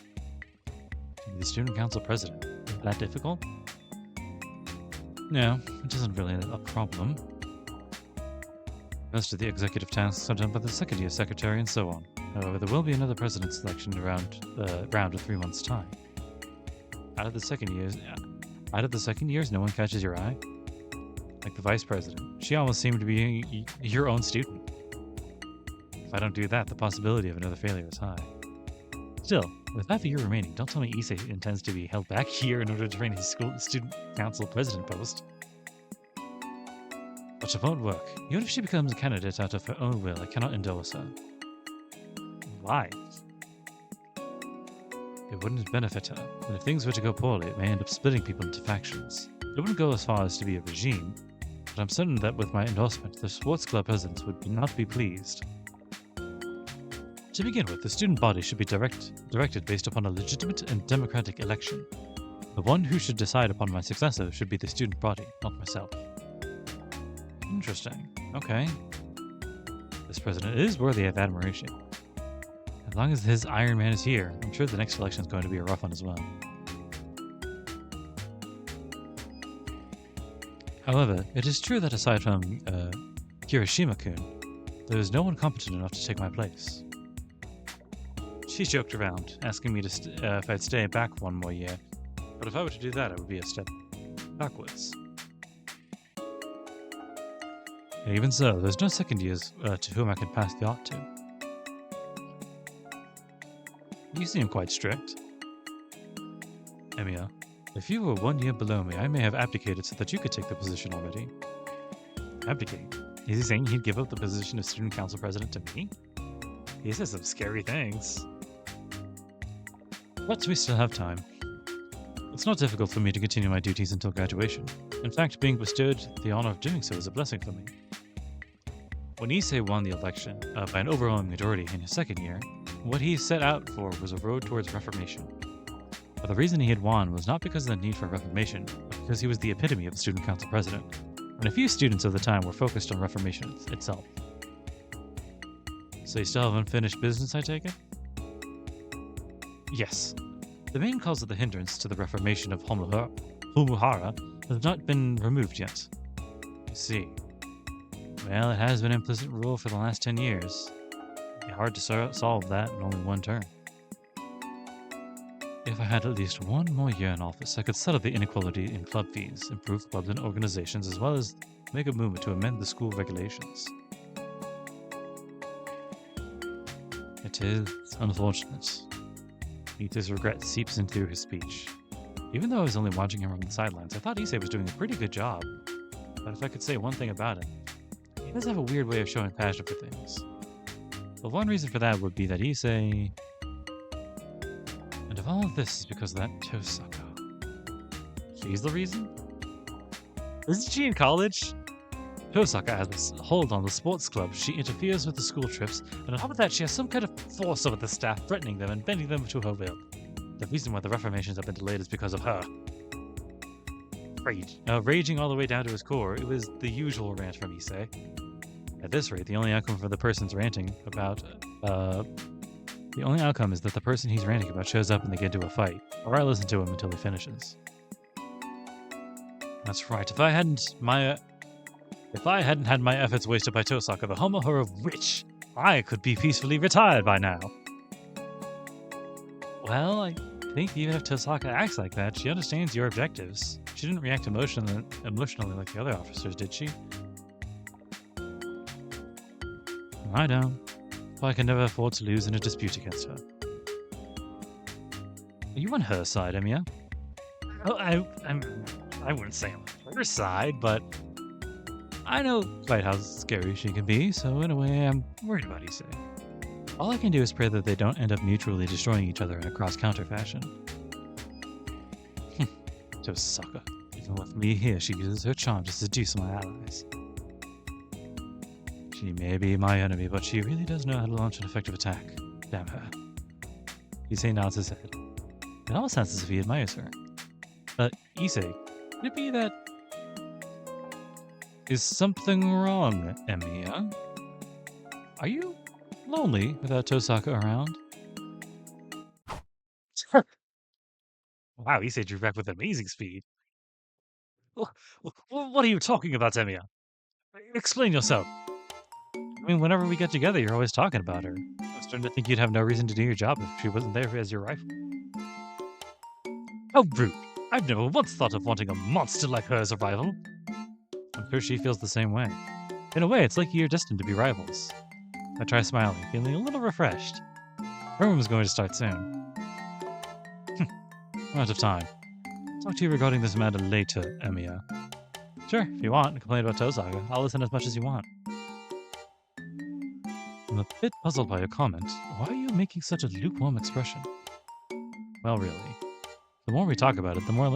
To be the student council president, is that difficult? No, it isn't really a problem. Most of the executive tasks are done by the second year secretary and so on. However, there will be another president selection round in 3 months' time. Out of the second years, no one catches your eye? Like the vice president. She almost seemed to be your own student. If I don't do that, the possibility of another failure is high. Still, with half a year remaining, don't tell me Issei intends to be held back here in order to train his student council president post. But it won't work. Even if she becomes a candidate out of her own will, I cannot endorse her. Why? It wouldn't benefit her, and if things were to go poorly, it may end up splitting people into factions. It wouldn't go as far as to be a regime, but I'm certain that with my endorsement, the sports club presidents would not be pleased. To begin with, the student body should be directed based upon a legitimate and democratic election. The one who should decide upon my successor should be the student body, not myself. Interesting. Okay. This president is worthy of admiration. As long as his Iron Man is here, I'm sure the next election is going to be a rough one as well. However, it is true that aside from Kirishima-kun, there is no one competent enough to take my place. She joked around, asking me to if I'd stay back one more year, but if I were to do that, it would be a step backwards. And even so, there's no second years to whom I can pass the art to. You seem quite strict. Emiya, if you were 1 year below me, I may have abdicated so that you could take the position already. Abdicate? Is he saying he'd give up the position of student council president to me? He says some scary things. But we still have time. It's not difficult for me to continue my duties until graduation. In fact, being bestowed the honor of doing so is a blessing for me. When Issei won the election by an overwhelming majority in his second year, what he set out for was a road towards reformation. But the reason he had won was not because of the need for reformation, but because he was the epitome of the student council president, and a few students of the time were focused on reformation itself. So you still have unfinished business, I take it? Yes. The main cause of the hindrance to the reformation of Homuhara has not been removed yet. I see. Well, it has been implicit rule for the last 10 years. It'd be hard to solve that in only one term. If I had at least 1 more year in office, I could settle the inequality in club fees, improve clubs and organizations, as well as make a movement to amend the school regulations. It is unfortunate. Issei's regret seeps in through his speech. Even though I was only watching him from the sidelines, I thought Issei was doing a pretty good job. But if I could say one thing about him, he does have a weird way of showing passion for things. But one reason for that would be that Issei... And if all of this is because of that Tosaka. She's the reason? Isn't she in college? Tosaka has a hold on the sports club. She interferes with the school trips, and on top of that, she has some kind of force over the staff, threatening them and bending them to her will. The reason why the reformations have been delayed is because of her. Raging all the way down to his core, it was the usual rant from Issei. At this rate, the only outcome for the person's ranting about, the only outcome is that the person he's ranting about shows up and they get into a fight, or I listen to him until he finishes. That's right, if I hadn't had my efforts wasted by Tosaka, the Homuhara witch, I could be peacefully retired by now. Well, I think even if Tosaka acts like that, she understands your objectives. She didn't react emotionally like the other officers, did she? I don't. But I can never afford to lose in a dispute against her. Are you on her side, Emiya? Oh, I wouldn't say on her side, but I know quite how scary she can be, so in a way I'm worried about Issei. All I can do is pray that they don't end up mutually destroying each other in a cross-counter fashion. Tosaka. Even with me here, she uses her charm to seduce my allies. She may be my enemy, but she really does know how to launch an effective attack. Damn her. Issei nods his head. It almost sounds as if he admires her. Issei, could it be that... Is something wrong, Emiya? Are you lonely without Tosaka around? Wow, Issei drew back with amazing speed. What are you talking about, Emiya? Explain yourself. I mean, whenever we get together, you're always talking about her. I was starting to think you'd have no reason to do your job if she wasn't there as your rifle. How rude! I've never once thought of wanting a monster like her as a rival. I'm sure she feels the same way. In a way, it's like you're destined to be rivals. I try smiling, feeling a little refreshed. Her room is going to start soon. I'm out of time. I'll talk to you regarding this matter later, Emiya. Sure, if you want, complain about Tosaka. I'll listen as much as you want. I'm a bit puzzled by your comment. Why are you making such a lukewarm expression? Well, really. The more we talk about it, the more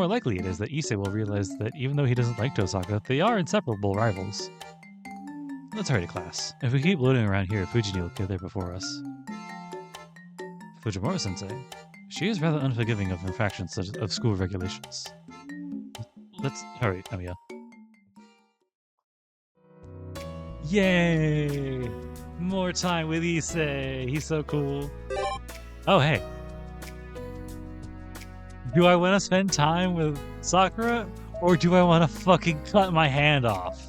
likely it is that Issei will realize that even though he doesn't like Tosaka, they are inseparable rivals. Let's hurry to class. If we keep loitering around here, Fujini will get there before us. Fujimura-sensei. She is rather unforgiving of infractions of school regulations. Let's hurry, Emiya. Yay! More time with Issei! He's so cool. Oh, hey. Do I want to spend time with Sakura? Or do I want to fucking cut my hand off?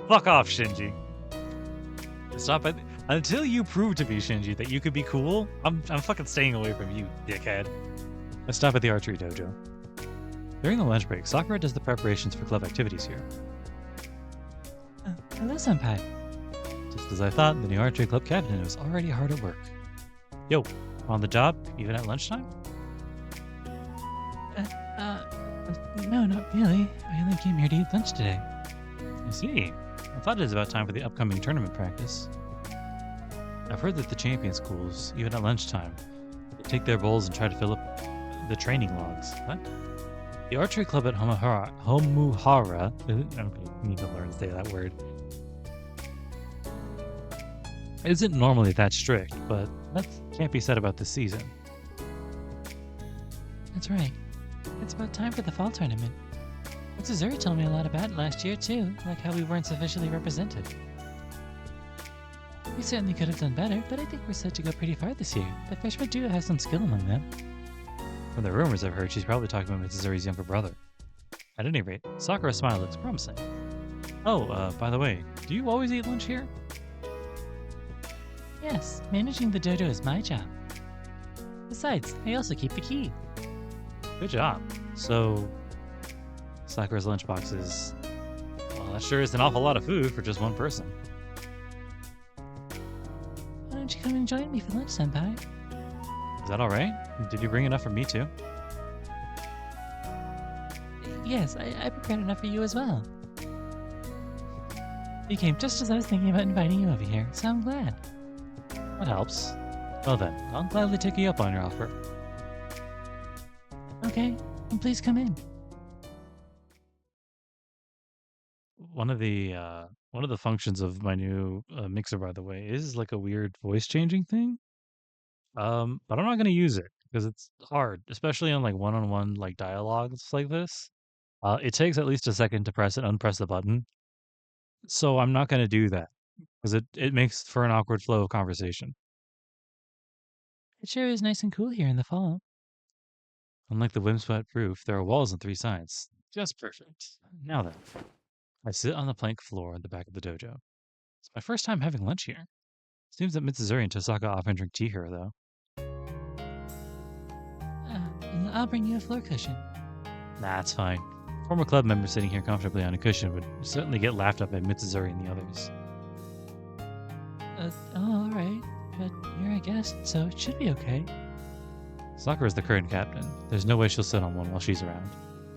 Fuck off, Shinji. Stop it. Until you prove to me, Shinji, that you could be cool, I'm fucking staying away from you, dickhead. Let's stop at the archery dojo. During the lunch break, Sakura does the preparations for club activities here. Hello, senpai. Just as I thought, the new archery club captain was already hard at work. Yo, on the job, even at lunchtime? No, not really. I only came here to eat lunch today. I see. I thought it was about time for the upcoming tournament practice. I've heard that the champion schools, even at lunchtime, take their bowls and try to fill up the training logs. What? The archery club at Homuhara, I need to learn to say that word, isn't normally that strict, but that can't be said about this season. That's right. It's about time for the fall tournament. Mitsuzuri told me a lot about it last year too, like how we weren't sufficiently represented. We certainly could have done better, but I think we're set to go pretty far this year. The freshmen do have some skill among them. From the rumors I've heard, she's probably talking about Mitsuzuri's younger brother. At any rate, Sakura's smile looks promising. Oh, by the way, do you always eat lunch here? Yes, managing the dojo is my job. Besides, I also keep the key. Good job. So, Sakura's lunchbox is... well, that sure is an awful lot of food for just one person. Why don't you come and join me for lunch, senpai? Is that alright? Did you bring enough for me too? Yes, I prepared enough for you as well. You came just as I was thinking about inviting you over here, so I'm glad. That helps. Well then, I'll gladly take you up on your offer. Okay, and please come in. One of the functions of my new mixer, by the way, is like a weird voice changing thing. But I'm not gonna use it because it's hard, especially on like one-on-one like dialogues like this. It takes at least a second to press and unpress the button, so I'm not gonna do that because it makes for an awkward flow of conversation. It sure is nice and cool here in the fall. Unlike the windswept roof, there are walls on three sides. Just perfect. Now then, I sit on the plank floor at the back of the dojo. It's my first time having lunch here. Seems that Mitsuzuri and Tosaka often drink tea here, though. I'll bring you a floor cushion. Nah, it's fine. Former club members sitting here comfortably on a cushion would certainly get laughed at by Mitsuzuri and the others. Alright. But you're a guest, so it should be okay. Sakura's the current captain. There's no way she'll sit on one while she's around.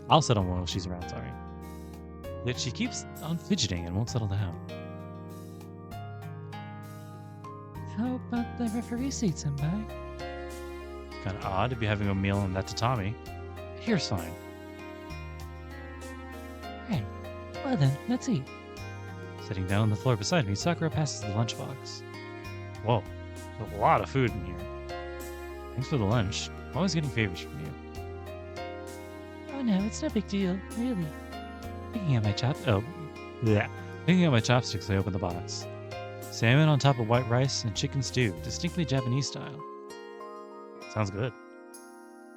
I'll sit on one while she's around, sorry. Yet she keeps on fidgeting and won't settle down. How about the referee seat, senpai? Kinda odd to be having a meal on that tatami. Here's fine. Right. Well then, let's eat. Sitting down on the floor beside me, Sakura passes the lunchbox. Whoa, a lot of food in here. Thanks for the lunch. I'm always getting favors from you. Oh no, it's no big deal, really. Picking up my chopsticks, I open the box. Salmon on top of white rice and chicken stew, distinctly Japanese style. Sounds good.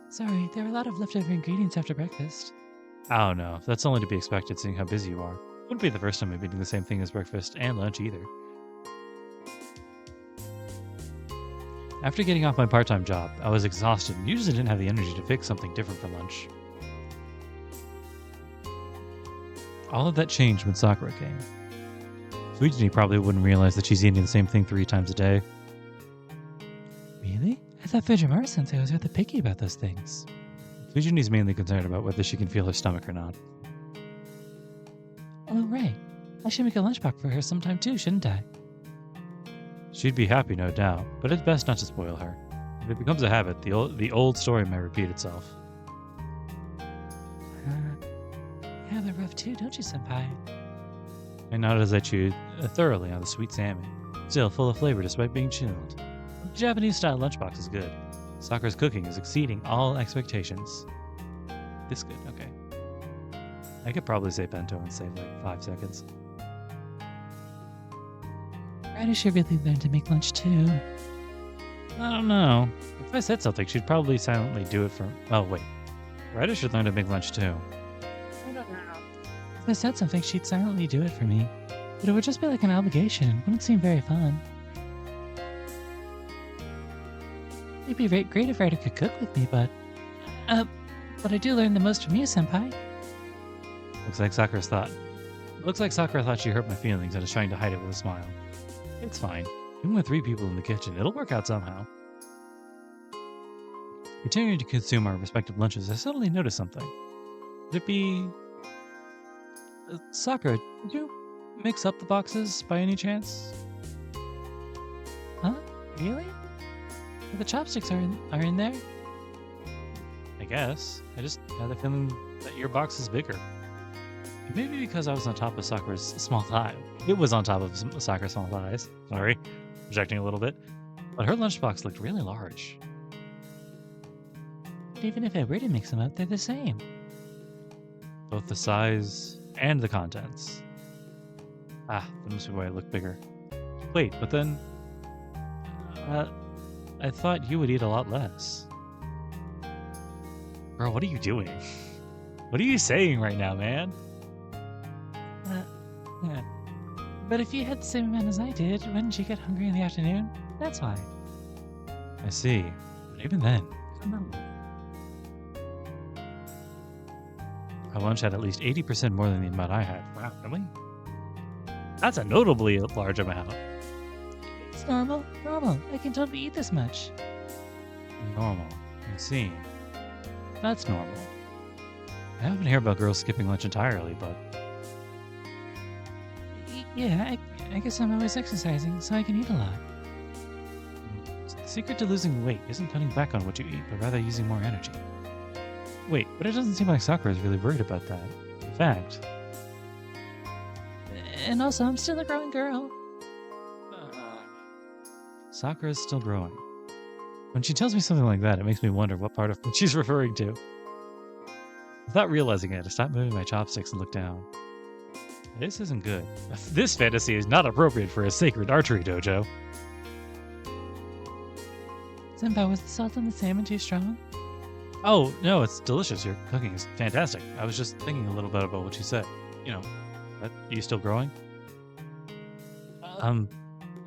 Sorry, there were a lot of leftover ingredients after breakfast. Oh no, that's only to be expected seeing how busy you are. Wouldn't be the first time I'm eating the same thing as breakfast and lunch either. After getting off my part-time job, I was exhausted and usually didn't have the energy to fix something different for lunch. All of that changed when Sakura came. Sweetie probably wouldn't realize that she's eating the same thing 3 times a day. Really? I thought Fujiwara-sensei was rather picky about those things. Sweetie's mainly concerned about whether she can feel her stomach or not. Oh, right. I should make a lunchbox for her sometime too, shouldn't I? She'd be happy, no doubt, but it's best not to spoil her. If it becomes a habit, the old story may repeat itself. You have it rough too, don't you, senpai? I nodded as I chewed thoroughly on the sweet salmon, still full of flavor despite being chilled. The Japanese-style lunchbox is good. Sakura's cooking is exceeding all expectations. This good, okay. I could probably say bento and save like 5 seconds. Ryder should really learn to make lunch too. I don't know. If I said something, she'd probably silently do it for... Oh, wait. Ryder should learn to make lunch too. I don't know. If I said something, she'd silently do it for me. But it would just be like an obligation. It wouldn't seem very fun. It'd be great if Ryder could cook with me, but I do learn the most from you, senpai. Looks like Sakura thought she hurt my feelings and is trying to hide it with a smile. It's fine. Even with 3 people in the kitchen, it'll work out somehow. Continuing to consume our respective lunches, I suddenly noticed something. Would it be... Sakura, did you mix up the boxes by any chance? Huh? Really? The chopsticks are in there? I guess. I just had the feeling that your box is bigger. Maybe because I was on top of Sakura's small thigh. It was on top of Sakura's small thighs. Sorry. Projecting a little bit. But her lunchbox looked really large. But even if I were to mix them up, they're the same. Both the size and the contents. Ah, that must be why it looked bigger. Wait, but then... I thought you would eat a lot less. Girl, what are you doing? What are you saying right now, man? Yeah. But if you had the same amount as I did, wouldn't you get hungry in the afternoon? That's why. I see. But even then... Our lunch had at least 80% more than the amount I had. Wow, really? That's a notably large amount. It's normal. Normal. I can totally eat this much. Normal. I see. That's normal. I often hear about girls skipping lunch entirely, but... Yeah, I guess I'm always exercising, so I can eat a lot. So the secret to losing weight isn't cutting back on what you eat, but rather using more energy. Wait, but it doesn't seem like Sakura is really worried about that. In fact... And also, I'm still a growing girl. Sakura is still growing. When she tells me something like that, it makes me wonder what part of what she's referring to. Without realizing it, I stop moving my chopsticks and look down. This isn't good. This fantasy is not appropriate for a sacred archery dojo. Senpai, was the salt on the salmon too strong? Oh, no, it's delicious. Your cooking is fantastic. I was just thinking a little bit about what you said. You know, are you still growing?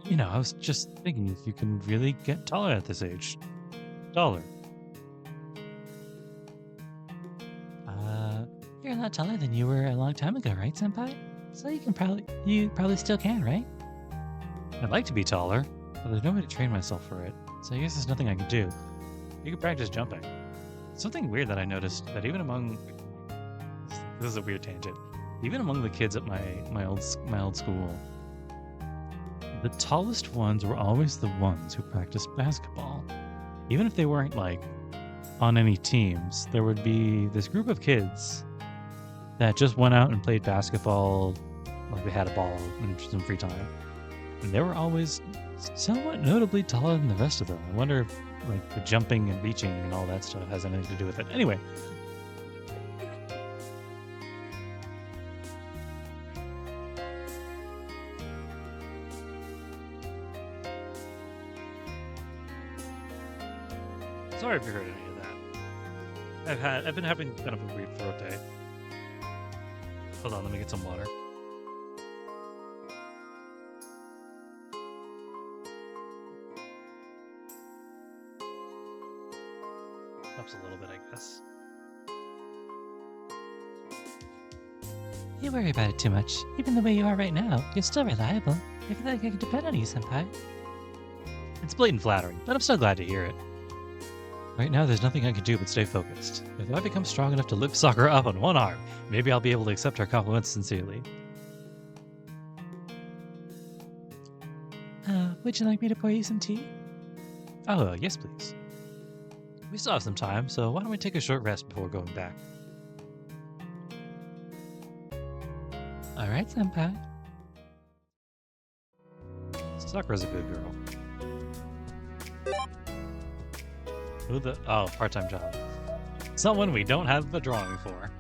You know, I was just thinking if you can really get taller at this age. Taller. You're a lot taller than you were a long time ago, right, senpai? So you probably still can, right? I'd like to be taller, but there's no way to train myself for it. So I guess there's nothing I can do. You can practice jumping. Something weird that I noticed that even among... This is a weird tangent. Even among the kids at my old school, the tallest ones were always the ones who practiced basketball. Even if they weren't, like, on any teams, there would be this group of kids that just went out and played basketball like they had a ball and some free time. And they were always somewhat notably taller than the rest of them. I wonder if like the jumping and reaching and all that stuff has anything to do with it. Anyway. Sorry if you heard any of that. I've been having kind of a weird throat day. Hold on, let me get some water. Helps a little bit, I guess. You worry about it too much. Even the way you are right now, you're still reliable. I feel like I can depend on you, Senpai. It's blatant flattering, but I'm still glad to hear it. Right now, there's nothing I can do but stay focused. If I become strong enough to lift Sakura up on one arm, maybe I'll be able to accept her compliments sincerely. Would you like me to pour you some tea? Oh, yes, please. We still have some time, so why don't we take a short rest before going back? Alright, Senpai. Sakura's a good girl. Who the... Oh, part-time job. Someone we don't have a drawing for.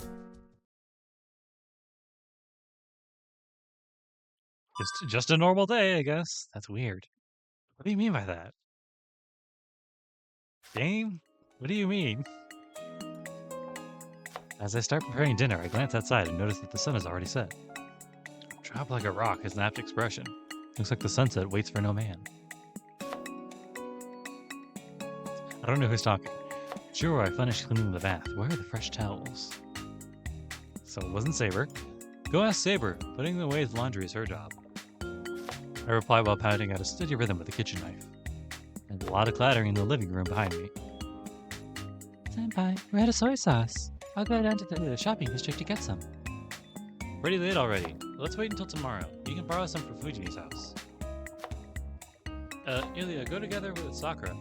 Just a normal day, I guess. That's weird. What do you mean by that? Game? What do you mean? As I start preparing dinner, I glance outside and notice that the sun is already set. Drop like a rock is an apt expression. Looks like the sunset waits for no man. I don't know who's talking. Sure, I finished cleaning the bath. Where are the fresh towels? So it wasn't Saber. Go ask Saber. Putting away his laundry is her job. I reply while pounding out a steady rhythm with a kitchen knife. And a lot of clattering in the living room behind me. Senpai, we're out of soy sauce. I'll go down to the shopping district to get some. Pretty late already. Let's wait until tomorrow. You can borrow some from Fujini's house. Ilya, go together with Sakura.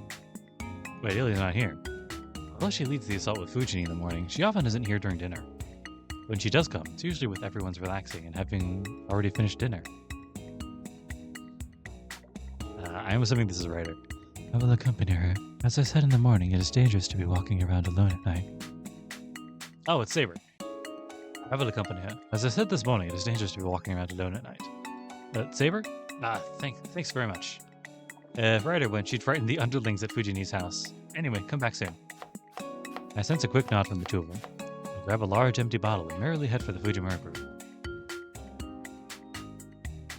Wait, Ilya's not here. Although she leads the assault with Fujini in the morning, she often isn't here during dinner. When she does come, it's usually with everyone's relaxing and having already finished dinner. I am assuming this is a writer. I will accompany her. As I said in the morning, it is dangerous to be walking around alone at night. Oh, it's Saber. I will accompany her. As I said this morning, it is dangerous to be walking around alone at night. Saber? Thanks very much. If Ryder went, she'd frighten the underlings at Fujini's house. Anyway, come back soon. I sense a quick nod from the two of them. I grab a large empty bottle and merrily head for the Fujimura group.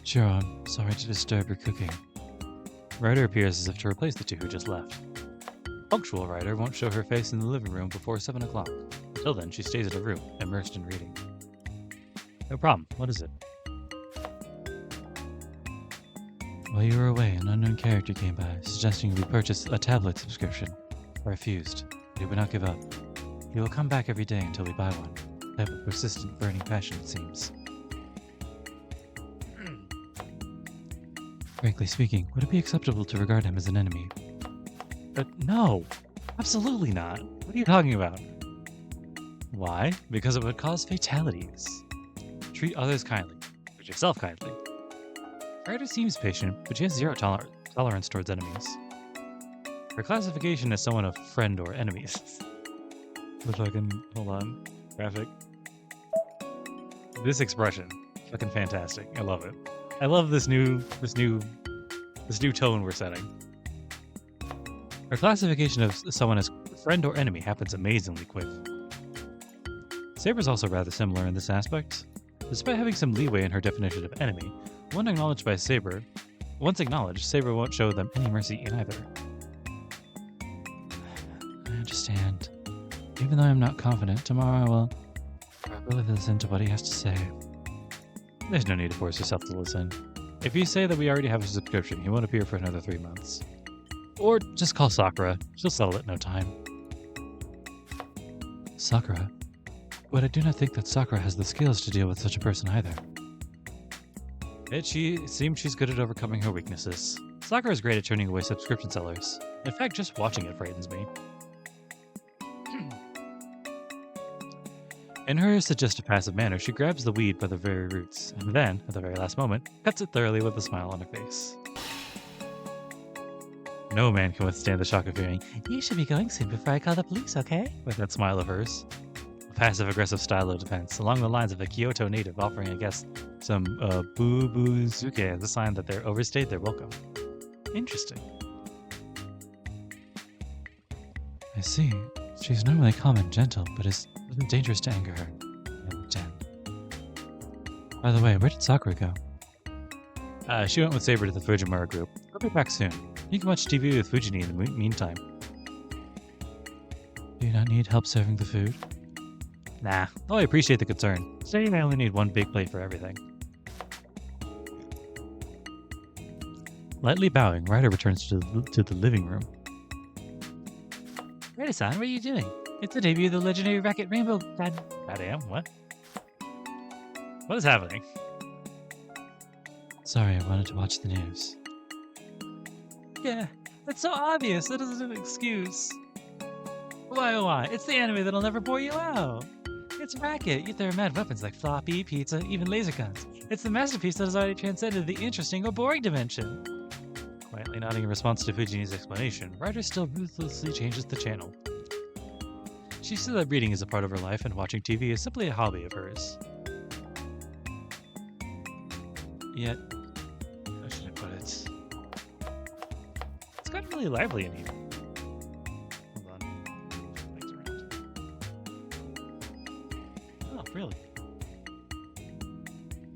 Sure, I'm sorry to disturb your cooking. Ryder appears as if to replace the two who just left. Punctual Ryder won't show her face in the living room before 7 o'clock. Until then, she stays at her room, immersed in reading. No problem. What is it? While you were away, an unknown character came by, suggesting we purchase a tablet subscription. I refused, but he would not give up. He will come back every day until we buy one. I have a persistent, burning passion, it seems. Frankly speaking, would it be acceptable to regard him as an enemy? No! Absolutely not! What are you talking about? Why? Because it would cause fatalities. Treat others kindly. Treat yourself kindly. Ryder seems patient, but she has zero tolerance towards enemies. Her classification is someone of friend or enemies. Hold on. Graphic. This expression. Fucking fantastic. I love it. I love this new tone we're setting. Her classification of someone as friend or enemy happens amazingly quick. Saber's also rather similar in this aspect. Despite having some leeway in her definition of enemy, once acknowledged, Saber won't show them any mercy in either. I understand. Even though I'm not confident, tomorrow I will probably listen to what he has to say. There's no need to force yourself to listen. If you say that we already have a subscription, he won't appear for another 3 months. Or just call Sakura. She'll settle it in no time. Sakura? But I do not think that Sakura has the skills to deal with such a person either. It seems she's good at overcoming her weaknesses. Sakura is great at turning away subscription sellers. In fact, just watching it frightens me. In her suggestive passive manner, she grabs the weed by the very roots, and then, at the very last moment, cuts it thoroughly with a smile on her face. No man can withstand the shock of hearing, "You should be going soon before I call the police, okay?" with that smile of hers. A passive-aggressive style of defense, along the lines of a Kyoto native offering a guest some boo-boo-zuke as a sign that they're overstayed their welcome. Interesting. I see. She's normally calm and gentle, but it's dangerous to anger her. I understand. By the way, where did Sakura go? She went with Saber to the Fujimura group. I'll be back soon. You can watch TV with Fujini in the meantime. Do you not need help serving the food? Nah, though I appreciate the concern. Saying I only need one big plate for everything. Lightly bowing, Ryder returns to the living room. Ryder-san, what are you doing? It's the debut of the legendary Racket Rainbow. Goddamn, what? What is happening? Sorry, I wanted to watch the news. Yeah, that's so obvious. That isn't an excuse. Why, oh why? It's the anime that'll never bore you out. It's Racket. You throw mad weapons like floppy, pizza, even laser guns. It's the masterpiece that has already transcended the interesting or boring dimension. Quietly nodding in response to Fujini's explanation, Ryder still ruthlessly changes the channel. She said that reading is a part of her life and watching TV is simply a hobby of hers. Yet, how should I put it? It's gotten really lively in here. Hold on. Lights around. Oh, really?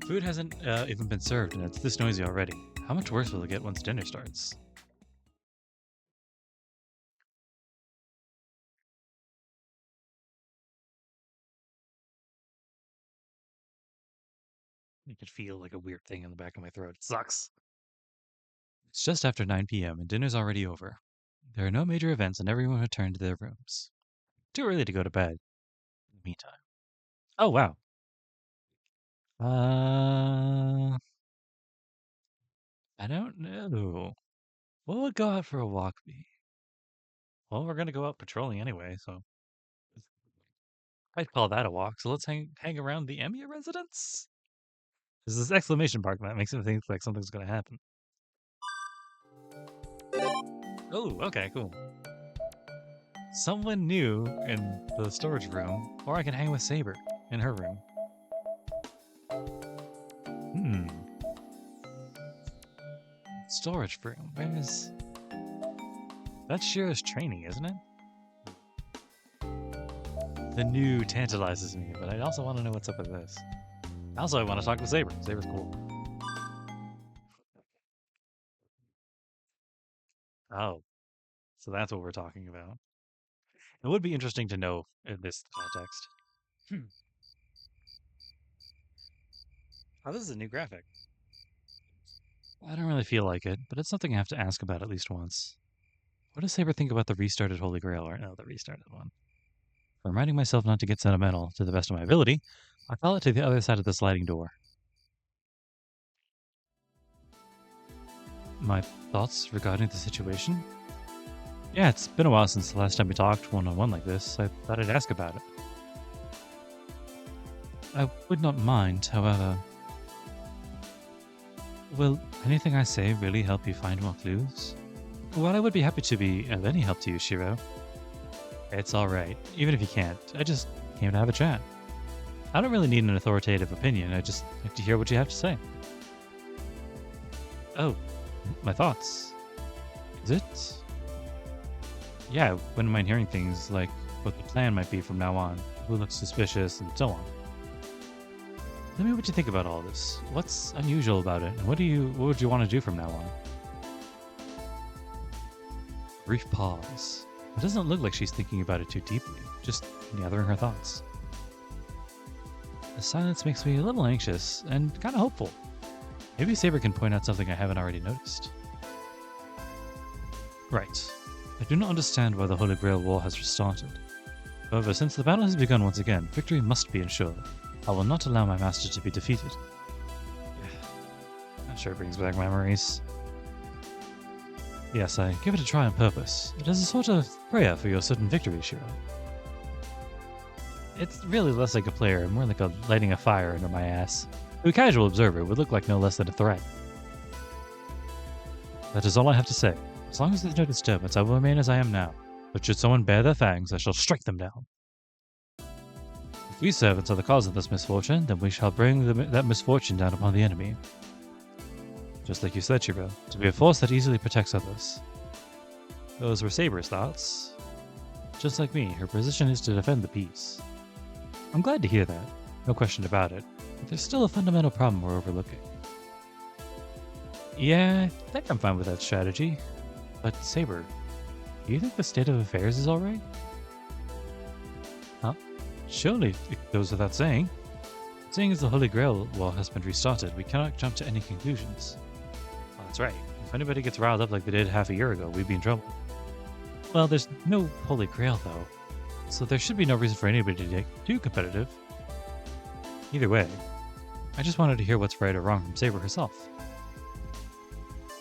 Food hasn't even been served, and it's this noisy already. How much worse will it get once dinner starts? You could feel like a weird thing in the back of my throat. It sucks. It's just after 9 p.m. and dinner's already over. There are no major events and everyone returned to their rooms. Too early to go to bed. In the meantime. Oh, wow. I don't know. What would go out for a walk be? Well, we're going to go out patrolling anyway, so I'd call that a walk. So let's hang around the Emiya residence? There's this exclamation mark that makes it think like something's going to happen. Oh, okay, cool. Someone new in the storage room, or I can hang with Saber in her room. Storage room. Where is... That's Shira's training, isn't it? The new tantalizes me, but I also want to know what's up with this. Also, I want to talk to Saber. Saber's cool. Oh. So that's what we're talking about. It would be interesting to know in this context. Oh, this is a new graphic. I don't really feel like it, but it's something I have to ask about at least once. What does Saber think about the restarted Holy Grail, or no, the restarted one? I'm reminding myself not to get sentimental to the best of my ability. I call it to the other side of the sliding door. My thoughts regarding the situation? Yeah, it's been a while since the last time we talked one-on-one like this. I thought I'd ask about it. I would not mind, however... Will anything I say really help you find more clues? Well, I would be happy to be of any help to you, Shiro. It's alright, even if you can't. I just came to have a chat. I don't really need an authoritative opinion, I just like to hear what you have to say. Oh, my thoughts. Is it? Yeah, I wouldn't mind hearing things like what the plan might be from now on, who looks suspicious, and so on. Tell me what you think about all this. What's unusual about it, and what would you want to do from now on? Brief pause. It doesn't look like she's thinking about it too deeply, just gathering her thoughts. The silence makes me a little anxious and kind of hopeful. Maybe Saber can point out something I haven't already noticed. Right. I do not understand why the Holy Grail War has restarted. However, since the battle has begun once again, victory must be ensured. I will not allow my master to be defeated. That sure brings back memories. Yes, I give it a try on purpose. It is a sort of prayer for your certain victory, Shiro. It's really less like a player and more like a lighting a fire under my ass. To a casual observer, it would look like no less than a threat. That is all I have to say. As long as there's no disturbance, I will remain as I am now. But should someone bare their fangs, I shall strike them down. If we servants are the cause of this misfortune, then we shall bring that misfortune down upon the enemy. Just like you said, Shiro, to be a force that easily protects others. Those were Saber's thoughts. Just like me, her position is to defend the peace. I'm glad to hear that, no question about it, but there's still a fundamental problem we're overlooking. Yeah, I think I'm fine with that strategy. But Saber, do you think the state of affairs is alright? Huh? Surely, it goes without saying. Seeing as the Holy Grail war has been restarted, we cannot jump to any conclusions. Oh, that's right. If anybody gets riled up like they did half a year ago, we'd be in trouble. Well, there's no Holy Grail, though, so there should be no reason for anybody to get too competitive. Either way, I just wanted to hear what's right or wrong from Saber herself.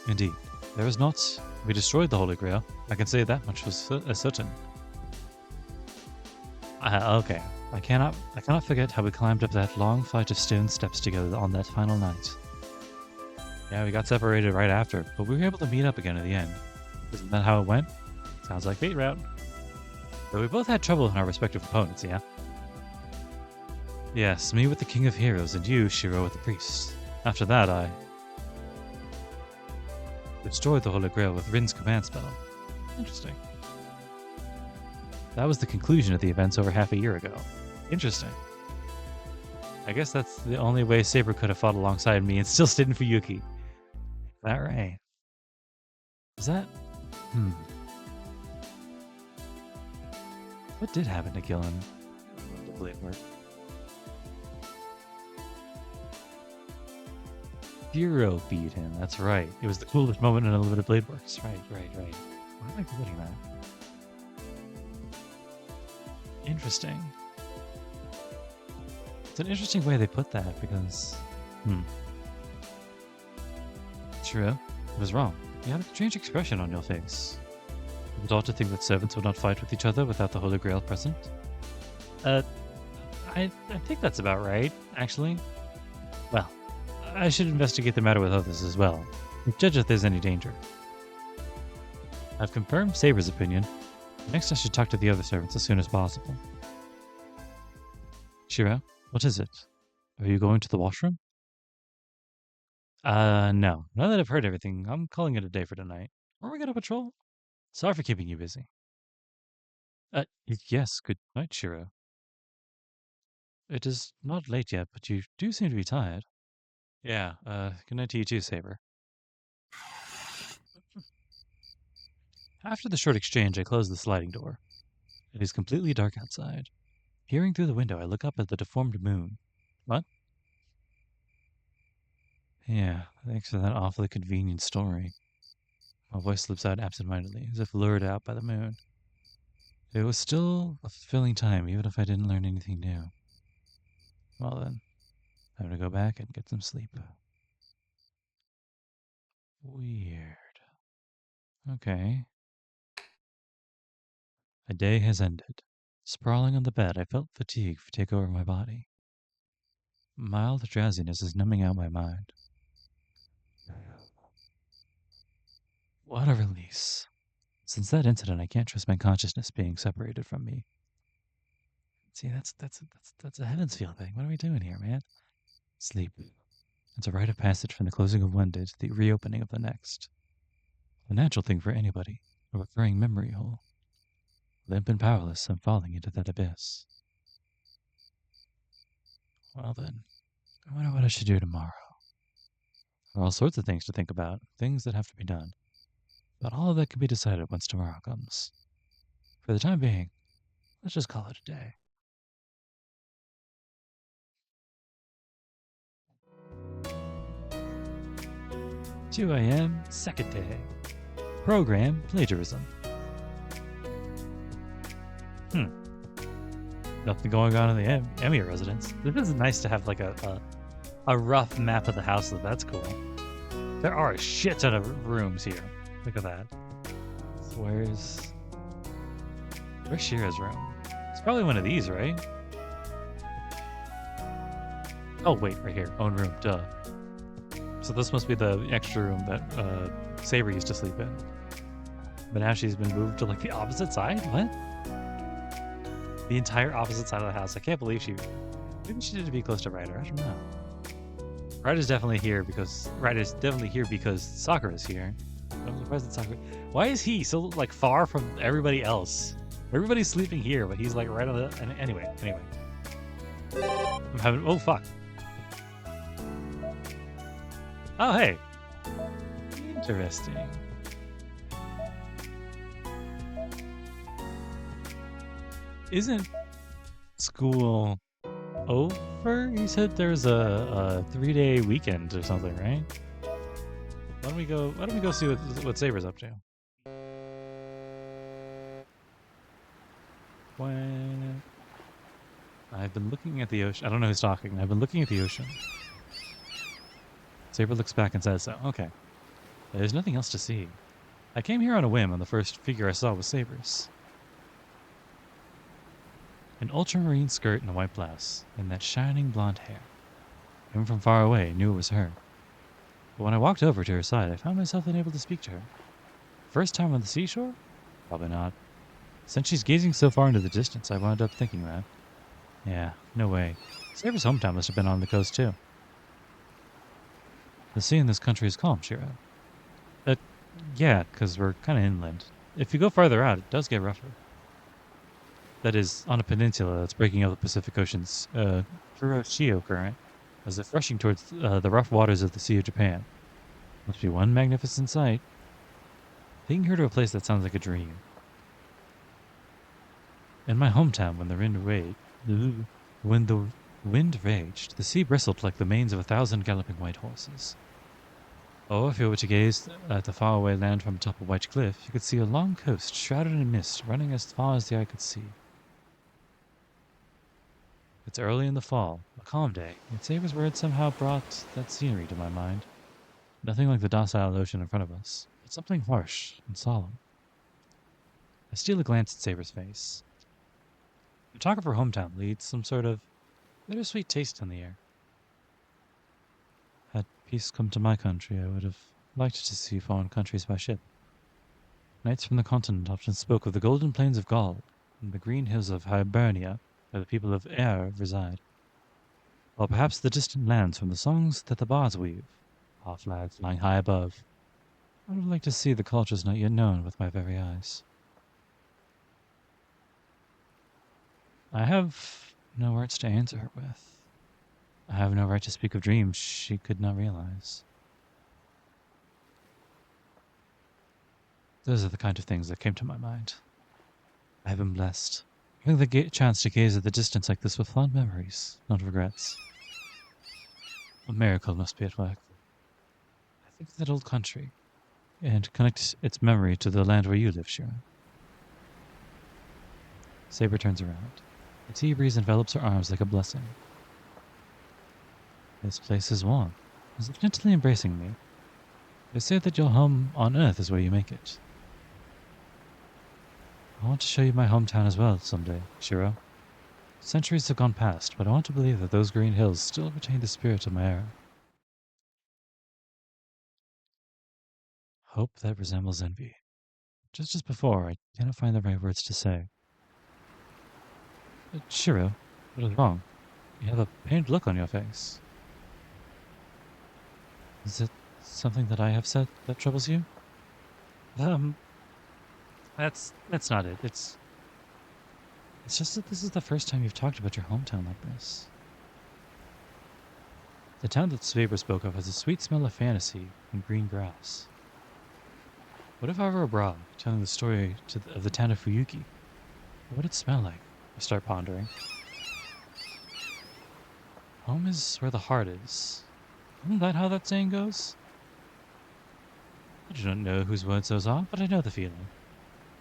Indeed, there is not. We destroyed the Holy Grail. I can say that much was certain. Okay. I cannot forget how we climbed up that long flight of stone steps together on that final night. Yeah, we got separated right after, but we were able to meet up again at the end. Isn't that how it went? Sounds like fate route. But we both had trouble in our respective opponents, yeah? Yes, me with the King of Heroes and you, Shiro, with the Priest. After that, I destroyed the Holy Grail with Rin's command spell. Interesting. That was the conclusion of the events over half a year ago. Interesting. I guess that's the only way Saber could have fought alongside me and still stayed in Fuyuki. Is that right? Is that... What did happen to Gillen? The blade work. Hero beat him, that's right. It was the coolest moment in Unlimited Blade Works. Right. Why am I forgetting that? Interesting. It's an interesting way they put that because... True, I was wrong. You had a strange expression on your face. It was odd to think that servants would not fight with each other without the Holy Grail present. I think that's about right, actually. Well, I should investigate the matter with others as well. Judge if there's any danger. I've confirmed Saber's opinion. Next I should talk to the other servants as soon as possible. Shiro, what is it? Are you going to the washroom? No. Now that I've heard everything, I'm calling it a day for tonight. Are we gonna patrol? Sorry for keeping you busy. Yes, good night, Shiro. It is not late yet, but you do seem to be tired. Yeah, good night to you too, Saber. After the short exchange, I close the sliding door. It is completely dark outside. Peering through the window, I look up at the deformed moon. What? Yeah, thanks for that awfully convenient story. My voice slips out absentmindedly, as if lured out by the moon. It was still a fulfilling time, even if I didn't learn anything new. Well then, time to go back and get some sleep. Weird. Okay. A day has ended. Sprawling on the bed, I felt fatigue take over my body. Mild drowsiness is numbing out my mind. What a release. Since that incident, I can't trust my consciousness being separated from me. See, that's a heavens feel thing. What are we doing here, man? Sleep. It's a rite of passage from the closing of one day to the reopening of the next. A natural thing for anybody, a recurring memory hole. Limp and powerless, I'm falling into that abyss. Well then, I wonder what I should do tomorrow. There are all sorts of things to think about, things that have to be done. But all of that can be decided once tomorrow comes. For the time being, let's just call it a day. "2 a.m., second day. Program plagiarism." Nothing going on in the Emiyas residence. This is nice to have like a rough map of the house, so that's cool. There are a shit ton of rooms here. Look at that. Where's Shira's room? It's probably one of these, right? Oh, wait, right here. Own room, duh. So this must be the extra room that Saber used to sleep in. But now she's been moved to, like, the opposite side? What? The entire opposite side of the house. I can't believe she... Maybe she did to be close to Ryder. I don't know. Ryder's definitely here because Sakura is here. I'm surprised that Sakura... Why is he so, like, far from everybody else? Everybody's sleeping here, but he's, like, right on the... Anyway. I'm having... Oh, fuck. Oh, hey. Interesting. Isn't school over? You said there's a 3-day weekend or something, right? Why don't we go see what Saber's up to? When I've been looking at the ocean. I don't know who's talking. I've been looking at the ocean. Saber looks back and says so. Okay. There's nothing else to see. I came here on a whim, and the first figure I saw was Saber's. An ultramarine skirt and a white blouse, and that shining blonde hair. Even from far away, I knew it was her. But when I walked over to her side, I found myself unable to speak to her. First time on the seashore? Probably not. Since she's gazing so far into the distance, I wound up thinking that. Yeah, no way. Saber's hometown must have been on the coast too. The sea in this country is calm, Shiro. Yeah, because we're kind of inland. If you go farther out, it does get rougher. That is, on a peninsula that's breaking up the Pacific Ocean's Kuroshio current, as if rushing towards the rough waters of the Sea of Japan. Must be one magnificent sight. Taking her to a place that sounds like a dream. In my hometown, when the wind raged, the sea bristled like the manes of 1,000 galloping white horses. Oh, if you were to gaze at the faraway land from atop a white cliff, you could see a long coast shrouded in mist running as far as the eye could see. It's early in the fall, a calm day, yet Saber's words somehow brought that scenery to my mind. Nothing like the docile ocean in front of us, but something harsh and solemn. I steal a glance at Saber's face. The talk of her hometown leaves some sort of bittersweet taste in the air. Had peace come to my country, I would have liked to see foreign countries by ship. Knights from the continent often spoke of the golden plains of Gaul and the green hills of Hibernia, where the people of Air reside. Or perhaps the distant lands from the songs that the bards weave, our flag flying high above. I would have liked to see the cultures not yet known with my very eyes. I have no words to answer her with. I have no right to speak of dreams she could not realize. Those are the kind of things that came to my mind. I have been blessed, having the chance to gaze at the distance like this with fond memories, not regrets. A miracle must be at work. I think of that old country, and connect its memory to the land where you live, Shiro. Saber turns around. The sea breeze envelops her arms like a blessing. This place is warm, as if gently embracing me. They say that your home on Earth is where you make it. I want to show you my hometown as well someday, Shiro. Centuries have gone past, but I want to believe that those green hills still retain the spirit of my era. Hope that resembles envy. Just as before, I cannot find the right words to say. Shiro, what is wrong? You have a pained look on your face. Is it something that I have said that troubles you? That's not it. It's just that this is the first time you've talked about your hometown like this. The town that Saber spoke of has a sweet smell of fantasy and green grass. What if I were abroad, telling the story of the town of Fuyuki? What would it smell like? I start pondering. Home is where the heart is. Isn't that how that saying goes? I do not know whose words those are, but I know the feeling.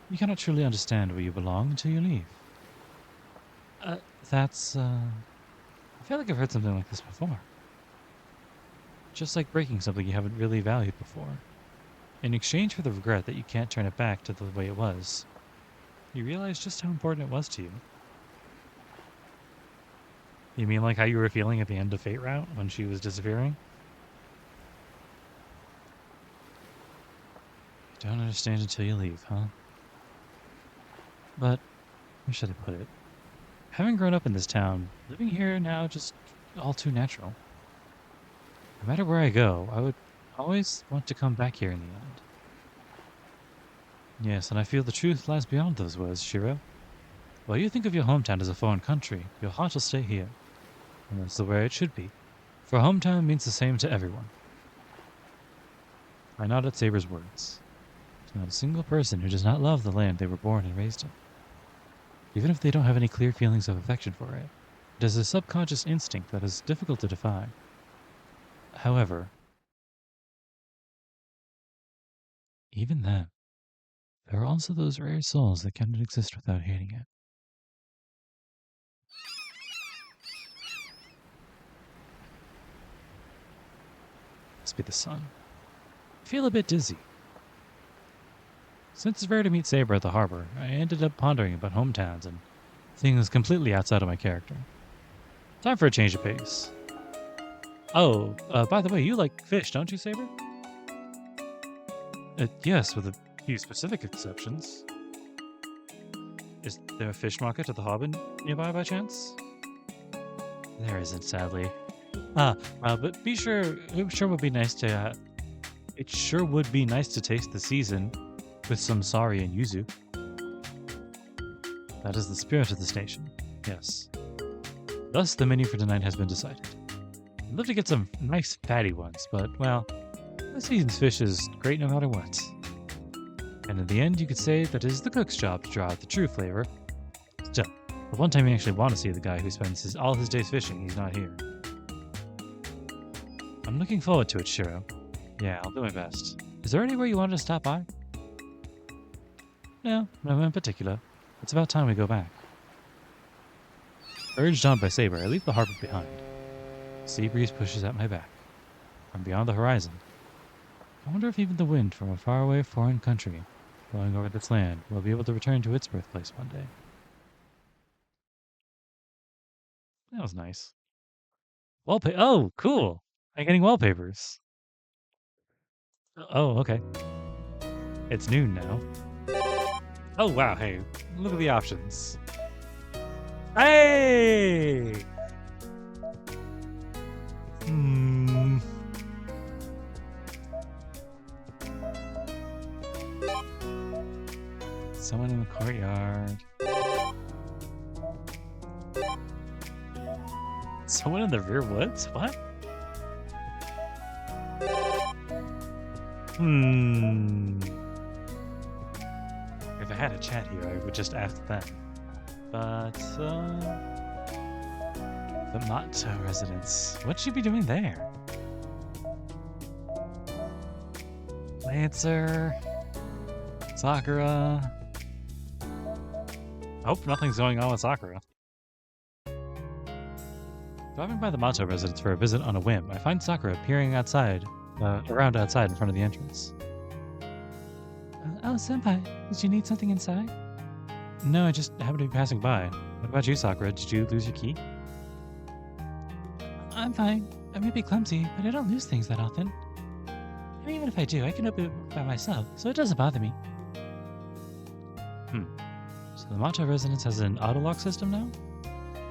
You cannot truly understand where you belong until you leave. I feel like I've heard something like this before. Just like breaking something you haven't really valued before. In exchange for the regret that you can't turn it back to the way it was, you realize just how important it was to you. You mean like how you were feeling at the end of Fate Route when she was disappearing? Don't understand until you leave, huh? But, where should I put it? Having grown up in this town, living here now just all too natural. No matter where I go, I would always want to come back here in the end. Yes, and I feel the truth lies beyond those words, Shiro. While you think of your hometown as a foreign country, your heart will stay here. And that's the way it should be. For hometown means the same to everyone. I nod at Saber's words. There's not a single person who does not love the land they were born and raised in. Even if they don't have any clear feelings of affection for it, it is a subconscious instinct that is difficult to define. However, even then, there are also those rare souls that cannot exist without hating it. Must be the sun. I feel a bit dizzy. Since it's rare to meet Saber at the harbor, I ended up pondering about hometowns and things completely outside of my character. Time for a change of pace. Oh, by the way, you like fish, don't you, Saber? Yes, with a few specific exceptions. Is there a fish market at the harbor nearby by chance? There isn't, sadly. But be sure, it sure would be nice to, it sure would be nice to taste the season with some sari and yuzu. That is the spirit of the station, yes. Thus, the menu for tonight has been decided. I'd love to get some nice fatty ones, but, well, the season's fish is great no matter what. And in the end, you could say that it is the cook's job to draw out the true flavor. Still, the one time you actually want to see the guy who spends all his days fishing, he's not here. I'm looking forward to it, Shiro. Yeah, I'll do my best. Is there anywhere you wanted to stop by? No in particular. It's about time we go back. Urged on by Saber, I leave the harbor behind. Sea breeze pushes at my back. From beyond the horizon, I wonder if even the wind from a faraway foreign country blowing over this land will be able to return to its birthplace one day. That was nice. Oh, cool! I'm getting wallpapers. Oh, okay. It's noon now. Oh, wow, hey, look at the options. Hey! Someone in the courtyard. Someone in the rear woods? What? If I had a chat here, I would just ask them. But, the Mato residence. What should you be doing there? Lancer. Sakura. I hope nothing's going on with Sakura. Driving by the Mato residence for a visit on a whim, I find Sakura peering outside, around outside in front of the entrance. Oh, Senpai, did you need something inside? No, I just happened to be passing by. What about you, Sakura? Did you lose your key? I'm fine. I may be clumsy, but I don't lose things that often. I mean, even if I do, I can open it by myself, so it doesn't bother me. So the Mato residence has an auto-lock system now?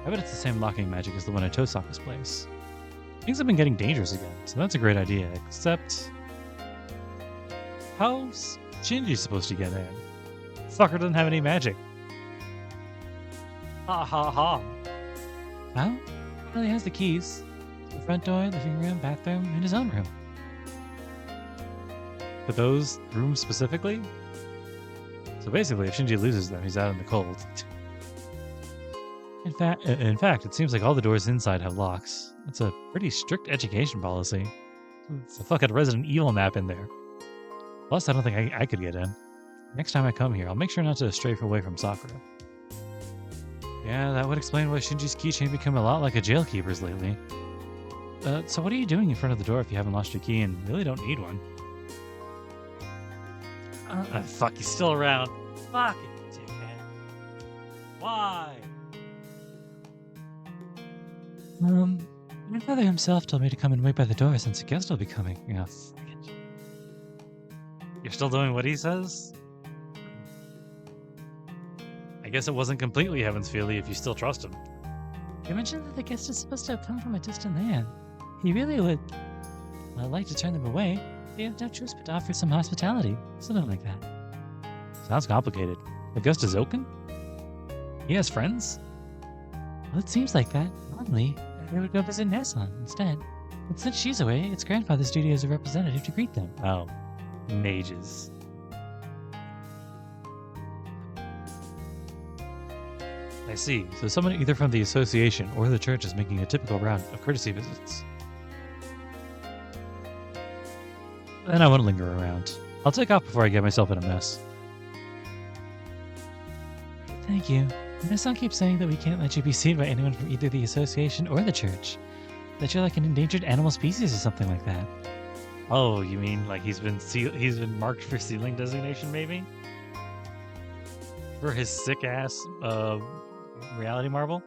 I bet it's the same locking magic as the one at Tosaka's place. Things have been getting dangerous again, so that's a great idea, except... how's Shinji supposed to get in? Fucker doesn't have any magic. Ha ha ha. Well, he has the keys. The front door, living room, bathroom, and his own room. For those rooms specifically? So basically, if Shinji loses them, he's out in the cold. In fact, it seems like all the doors inside have locks. That's a pretty strict education policy. It's a fucking Resident Evil map in there. Plus, I don't think I could get in. Next time I come here, I'll make sure not to stray away from Sakura. Yeah, that would explain why Shinji's keychain become a lot like a jailkeeper's lately. So what are you doing in front of the door if you haven't lost your key and really don't need one? Fuck, he's still around. Fuck it, dickhead. Why? My father himself told me to come and wait by the door since a guest will be coming. Yeah. You're still doing what he says? I guess it wasn't completely Heaven's Feely if you still trust him. You mentioned that the guest is supposed to have come from a distant land. He really would like to turn them away. They have no choice but to offer some hospitality. Something like that. Sounds complicated. The guest is Oaken? He has friends? Well, it seems like that. Normally, they would go visit Nesson instead. But since she's away, it's grandfather's duty as a representative to greet them. Oh, mages. I see. So someone either from the association or the church is making a typical round of courtesy visits. Then I won't linger around. I'll take off before I get myself in a mess. Thank you. Nesson keeps saying that we can't let you be seen by anyone from either the association or the church. That you're like an endangered animal species or something like that. Oh, you mean like he's been marked for sealing designation, maybe? For his sick ass reality marble?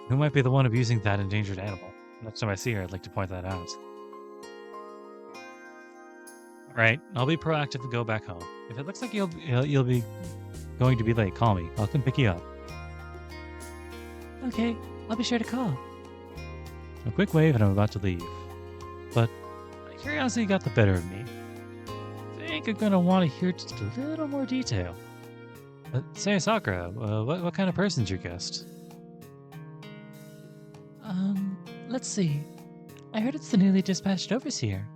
Who might be the one abusing that endangered animal? Next time I see her, I'd like to point that out. Alright, I'll be proactive and go back home. If it looks like you'll be going to be late, call me. I'll come pick you up. Okay, I'll be sure to call. A quick wave and I'm about to leave. But my curiosity got the better of me. I think I'm going to want to hear just a little more detail. Say, Sakura, what kind of person's your guest? Let's see. I heard it's the newly dispatched overseer.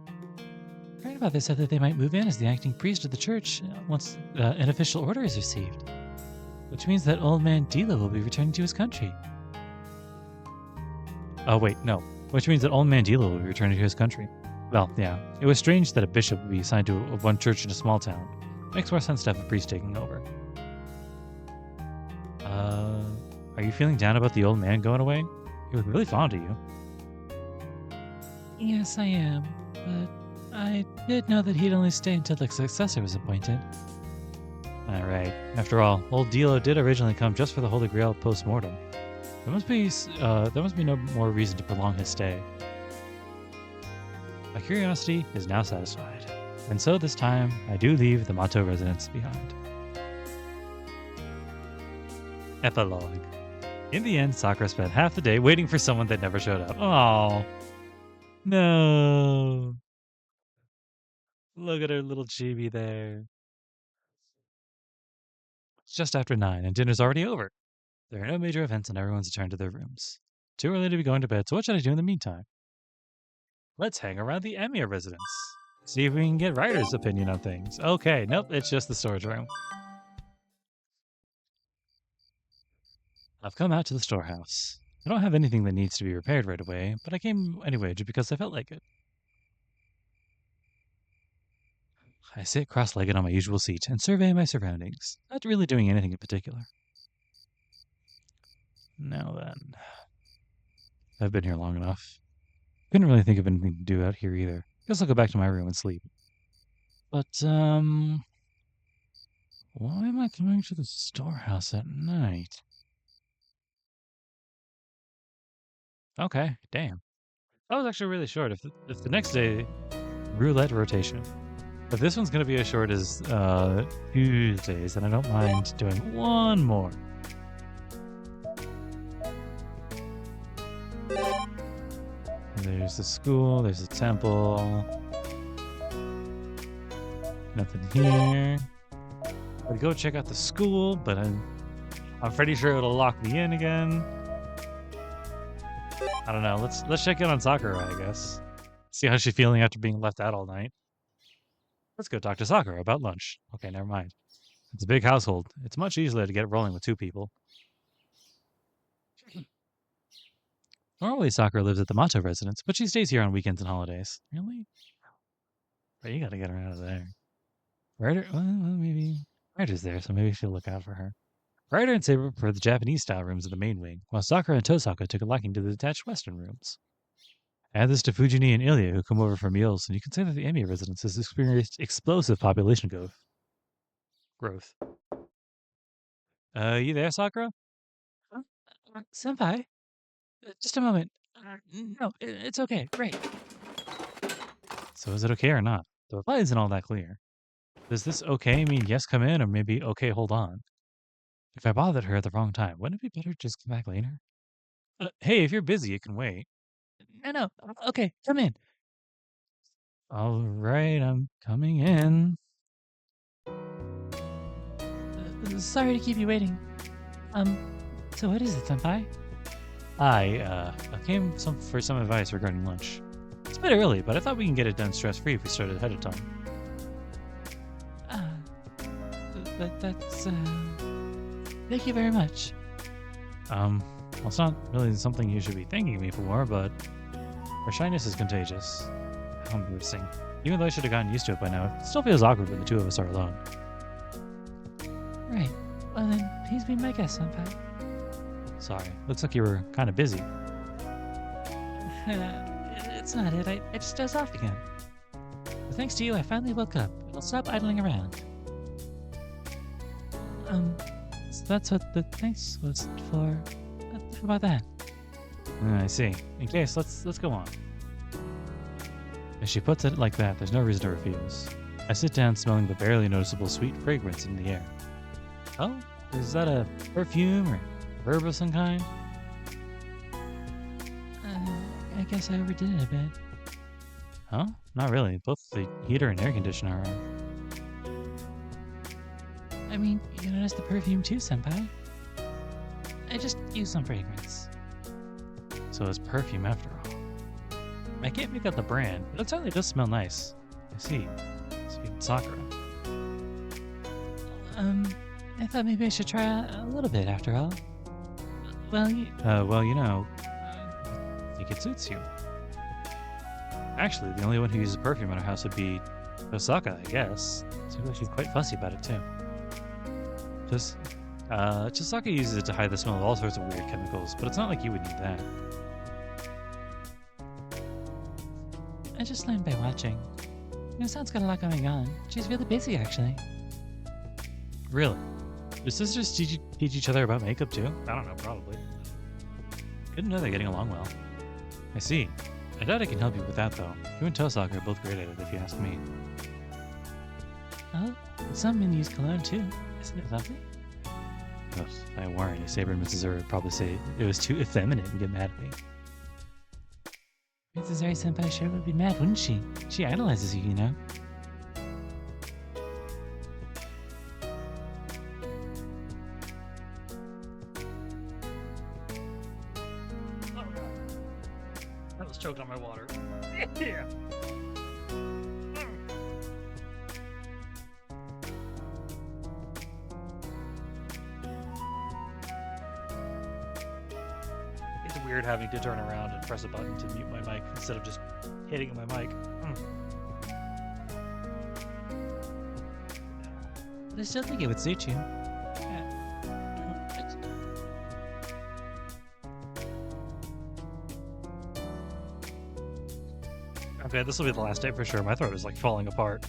Grandfather said that they might move in as the acting priest of the church once an official order is received. Which means that old man Dila will be returning to his country. Oh, wait, no. Which means that old man Dila will be returning to his country. Well, yeah. It was strange that a bishop would be assigned to one church in a small town. Makes more sense to have a priest taking over. Are you feeling down about the old man going away? He was really fond of you. Yes, I am. But I did know that he'd only stay until the successor was appointed. Alright. After all, old Dilo did originally come just for the Holy Grail post-mortem. There must be no more reason to prolong his stay. My curiosity is now satisfied. And so this time, I do leave the Mato residence behind. Epilogue. In the end, Sakura spent half the day waiting for someone that never showed up. Oh, no. Look at her little chibi there. It's just after 9 and dinner's already over. There are no major events and everyone's returned to their rooms. Too early to be going to bed, so what should I do in the meantime? Let's hang around the Emiya residence. See if we can get Ryder's opinion on things. Okay, nope, it's just the storage room. I've come out to the storehouse. I don't have anything that needs to be repaired right away, but I came anyway just because I felt like it. I sit cross-legged on my usual seat and survey my surroundings, not really doing anything in particular. Now then, I've been here long enough. Couldn't really think of anything to do out here either. Guess I'll go back to my room and sleep. But, why am I coming to the storehouse at night? Okay, damn. That was actually really short. If the next day, roulette rotation. But this one's going to be as short as Tuesdays, and I don't mind doing one more. There's the school, there's the temple. Nothing here. I'd go check out the school, but I'm pretty sure it'll lock me in again. I don't know. Let's check in on Sakura, I guess. See how she's feeling after being left out all night. Let's go talk to Sakura about lunch. Okay, never mind. It's a big household. It's much easier to get rolling with 2 people. Normally, Sakura lives at the Mato residence, but she stays here on weekends and holidays. Really? But you gotta get her out of there. Ryder, well, maybe Ryder's there, so maybe she'll look out for her. Ryder and Saber prefer the Japanese-style rooms in the main wing, while Sakura and Tosaka took a liking to the detached Western rooms. Add this to Fujini and Ilya, who come over for meals, and you can say that the Emiya residence has experienced explosive population growth. You there, Sakura? Senpai? Just a moment. No, it's okay. Right. So is it okay or not? The reply isn't all that clear. Does this okay mean yes, come in, or maybe okay, hold on? If I bothered her at the wrong time, wouldn't it be better to just come back later? Hey, if you're busy, it can wait. No. Okay, come in. All right, I'm coming in. Sorry to keep you waiting. So what is it, senpai? I came for some advice regarding lunch. It's a bit early, but I thought we can get it done stress-free if we started ahead of time. That's, thank you very much. Well, it's not really something you should be thanking me for, but her shyness is contagious. How embarrassing. Even though I should have gotten used to it by now, it still feels awkward when the two of us are alone. Right. Well then, please be my guest, senpai. Sorry, looks like you were kind of busy. It's not it. I just doze off again. But thanks to you, I finally woke up. I'll stop idling around. So that's what the thanks was for. How about that? I see. In case, let's go on. As she puts it like that, there's no reason to refuse. I sit down smelling the barely noticeable sweet fragrance in the air. Oh, is that a perfume or herb of some kind? I guess I overdid it a bit. Huh? Not really. Both the heater and air conditioner are. I mean, you noticed the perfume too, senpai. I just used some fragrance. So it's perfume after all. I can't make out the brand, but it certainly does smell nice. I see. Sweet Sakura. I thought maybe I should try a little bit after all. Well, you know, I think it suits you. Actually, the only one who uses perfume in our house would be Osaka, I guess. Seems like she's quite fussy about it too. Chisaka uses it to hide the smell of all sorts of weird chemicals, but it's not like you would need that. I just learned by watching. Sounds got a lot going on. She's really busy, actually. Really? Do sisters teach each other about makeup too? I don't know, probably. Couldn't know they're getting along well. I see. I doubt I can help you with that though. You and Tosaka are both great at it if you ask me. Oh, some men use cologne too. Isn't it lovely? Ugh, if I weren't, Saber and Mrs. Ur would probably say it was too effeminate and get mad at me. Mrs. Senpai sure would be mad, wouldn't she? She idolizes you, you know. I was choking on my water. Yeah. It's weird having to turn around and press a button to mute my mic instead of just hitting my mic. But I still think it would suit you. Okay, this will be the last day for sure. My throat is like falling apart.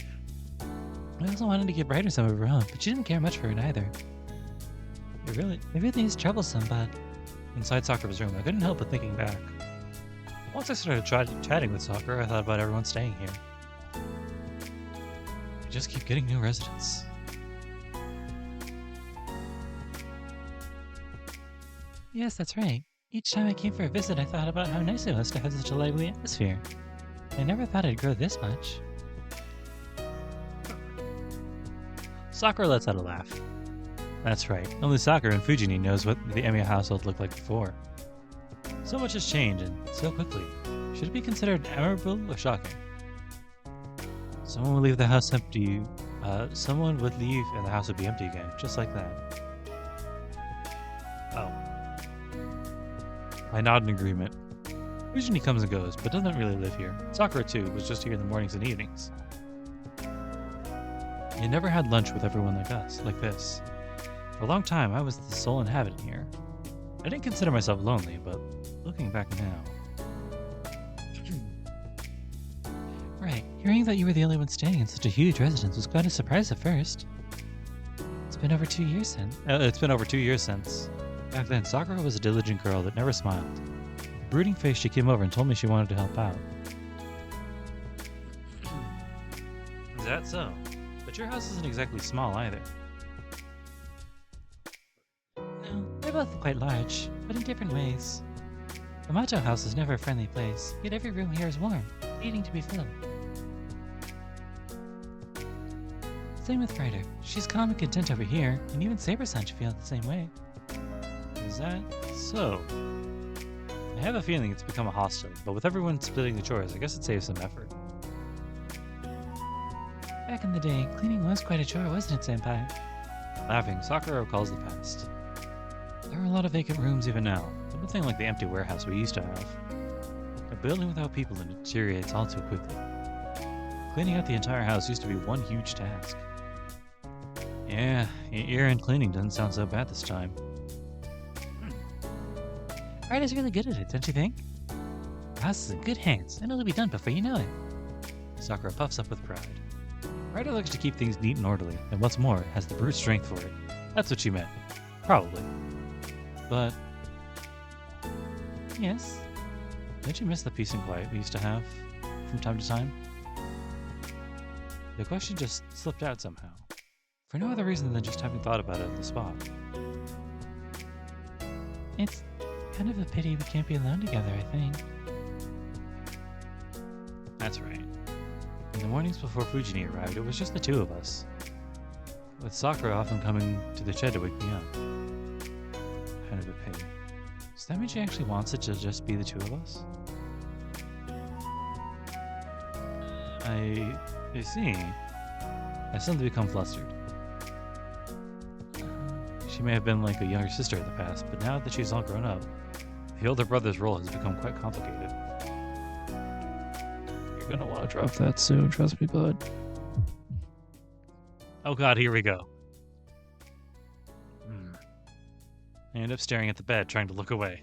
I also wanted to give Ryder some of her own, but she didn't care much for it either. Everything is troublesome, but... Inside Sakura's room, I couldn't help but thinking back. Once I started chatting with Sakura, I thought about everyone staying here. We just keep getting new residents. Yes, that's right. Each time I came for a visit, I thought about how nice it was to have such a lively atmosphere. I never thought it'd grow this much. Sakura lets out a laugh. That's right, only Sakura and Fujini knows what the Emiya household looked like before. So much has changed, and so quickly. Should it be considered admirable or shocking? Someone would leave the house empty. Someone would leave and the house would be empty again, just like that. Oh. I nod in agreement. Fujini comes and goes, but doesn't really live here. Sakura, too, was just here in the mornings and evenings. You never had lunch with everyone like this. For a long time, I was the sole inhabitant here. I didn't consider myself lonely, but looking back now... Right, hearing that you were the only one staying in such a huge residence was quite a surprise at first. It's been over 2 years since. It's been over 2 years since. Back then, Sakura was a diligent girl that never smiled. brooding face, she came over and told me she wanted to help out. Is that so? But your house isn't exactly small either. No, they're both quite large, but in different ways. The Macho house is never a friendly place, yet every room here is warm, needing to be filled. Same with Ryder. She's calm and content over here, and even Saber-san should feel the same way. Is that so? I have a feeling it's become a hostel, but with everyone splitting the chores, I guess it saves some effort. Back in the day, cleaning was quite a chore, wasn't it, Senpai? Laughing, Sakura recalls the past. There are a lot of vacant rooms even now, but nothing like the empty warehouse we used to have. A building without people deteriorates all too quickly. Cleaning out the entire house used to be one huge task. Yeah, year-end cleaning doesn't sound so bad this time. Ryder's really good at it, don't you think? The house is in good hands, and it'll be done before you know it. Sakura puffs up with pride. Ryder likes to keep things neat and orderly, and what's more, has the brute strength for it. That's what she meant. Probably. But... Yes? Don't you miss the peace and quiet we used to have from time to time? The question just slipped out somehow. For no other reason than just having thought about it at the spot. It's kind of a pity we can't be alone together, I think. That's right. In the mornings before Fujini arrived, it was just the two of us. With Sakura often coming to the shed to wake me up. Kind of a pity. Does that mean she actually wants it to just be the two of us? I see. I suddenly become flustered. She may have been like a younger sister in the past, but now that she's all grown up, the older brother's role has become quite complicated. You're gonna want to drop that soon, trust me, bud. Oh god, here we go. I end up staring at the bed, trying to look away.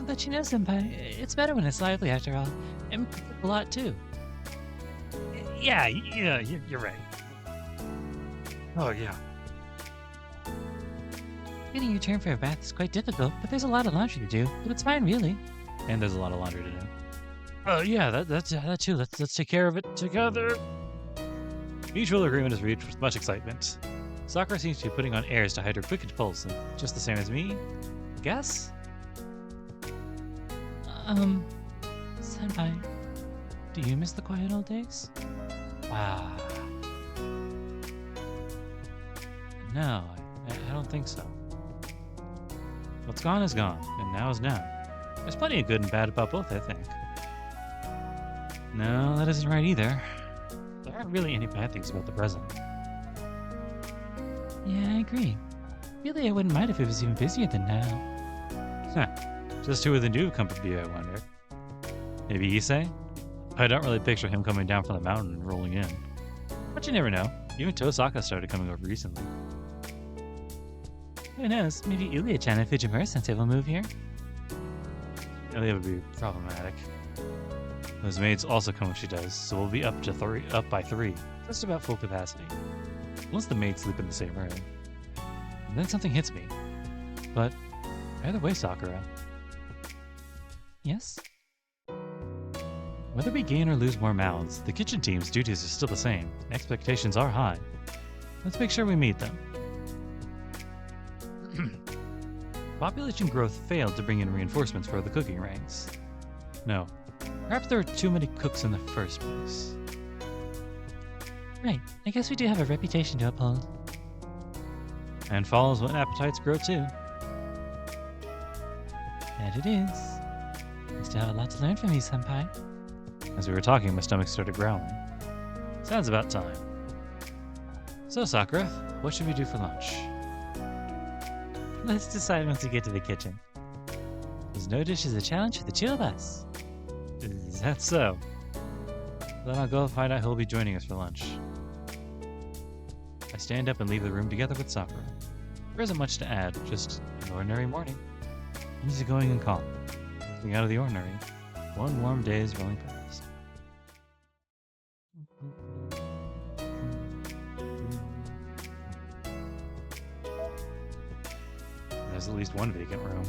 But you know, Senpai, it's better when it's lively after all. And a lot too. Yeah, you're right. Oh yeah. Getting your turn for a bath is quite difficult, but there's a lot of laundry to do. But it's fine, really. And there's a lot of laundry to do. Oh yeah, that too. Let's take care of it together. Mutual agreement is reached with much excitement. Sakura seems to be putting on airs to hide her quickened pulse, and just the same as me. Guess? Senpai, do you miss the quiet old days? Wow. No, I don't think so. What's gone is gone, and now is now. There's plenty of good and bad about both, I think. No, that isn't right either. There aren't really any bad things about the present. Yeah, I agree. Really, I wouldn't mind if it was even busier than now. Just who would the new company be, I wonder? Maybe Issei? I don't really picture him coming down from the mountain and rolling in. But you never know. Even Tosaka started coming over recently. Who knows? Maybe Ulia-chan and Fujimura-sensei will move here. Ilya would be problematic. Those maids also come when she does, so we'll be up by 3, just about full capacity. Once the maids sleep in the same room. And then something hits me. But either way, Sakura. Yes? Whether we gain or lose more mouths, the kitchen team's duties are still the same. Expectations are high. Let's make sure we meet them. Population growth failed to bring in reinforcements for the cooking ranks. No. Perhaps there were too many cooks in the first place. Right. I guess we do have a reputation to uphold. And follows when appetites grow too. That it is. I still have a lot to learn from you, Senpai. As we were talking, my stomach started growling. Sounds about time. So, Sakura, what should we do for lunch? Let's decide once we get to the kitchen. Because no dish is a challenge for the two of us. Is that so? Then I'll go find out who'll be joining us for lunch. I stand up and leave the room together with Sakura. There isn't much to add, just an ordinary morning. Easygoing and calm. Nothing out of the ordinary. One warm day is rolling past. There's at least one vacant room.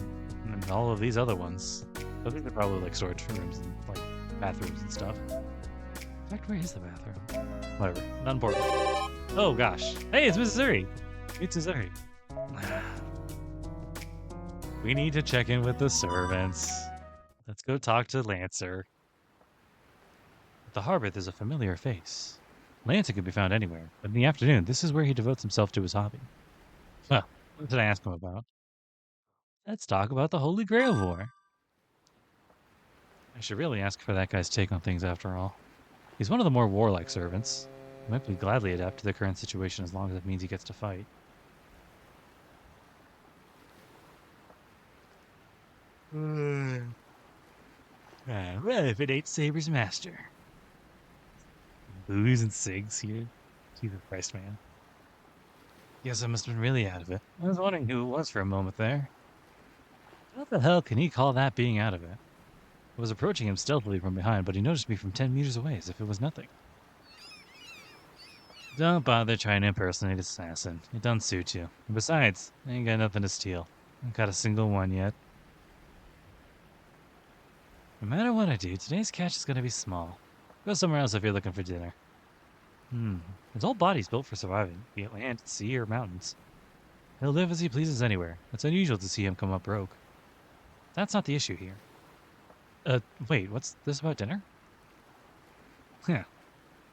And all of these other ones. I think they're probably like storage rooms and like bathrooms and stuff. In fact, where is the bathroom? Whatever. Not important. Oh gosh. Hey, it's Missouri. It's Missouri. We need to check in with the servants. Let's go talk to Lancer. At the harbor, there's a familiar face. Lancer can be found anywhere, but in the afternoon, this is where he devotes himself to his hobby. Well, what did I ask him about? Let's talk about the Holy Grail War. I should really ask for that guy's take on things after all. He's one of the more warlike servants. He might be gladly adapt to the current situation as long as it means he gets to fight. Well, if it ain't Saber's master. Booze and cigs here. Jesus Christ, man. Guess I must have been really out of it. I was wondering who it was for a moment there. What the hell can he call that being out of it? I was approaching him stealthily from behind, but he noticed me from 10 meters away as if it was nothing. Don't bother trying to impersonate assassin. It don't suit you. And besides, I ain't got nothing to steal. I ain't got a single one yet. No matter what I do, today's catch is gonna be small. Go somewhere else if you're looking for dinner. His whole body's built for surviving, be it land, sea, or mountains. He'll live as he pleases anywhere. It's unusual to see him come up broke. That's not the issue here. Wait, what's this about dinner? Huh.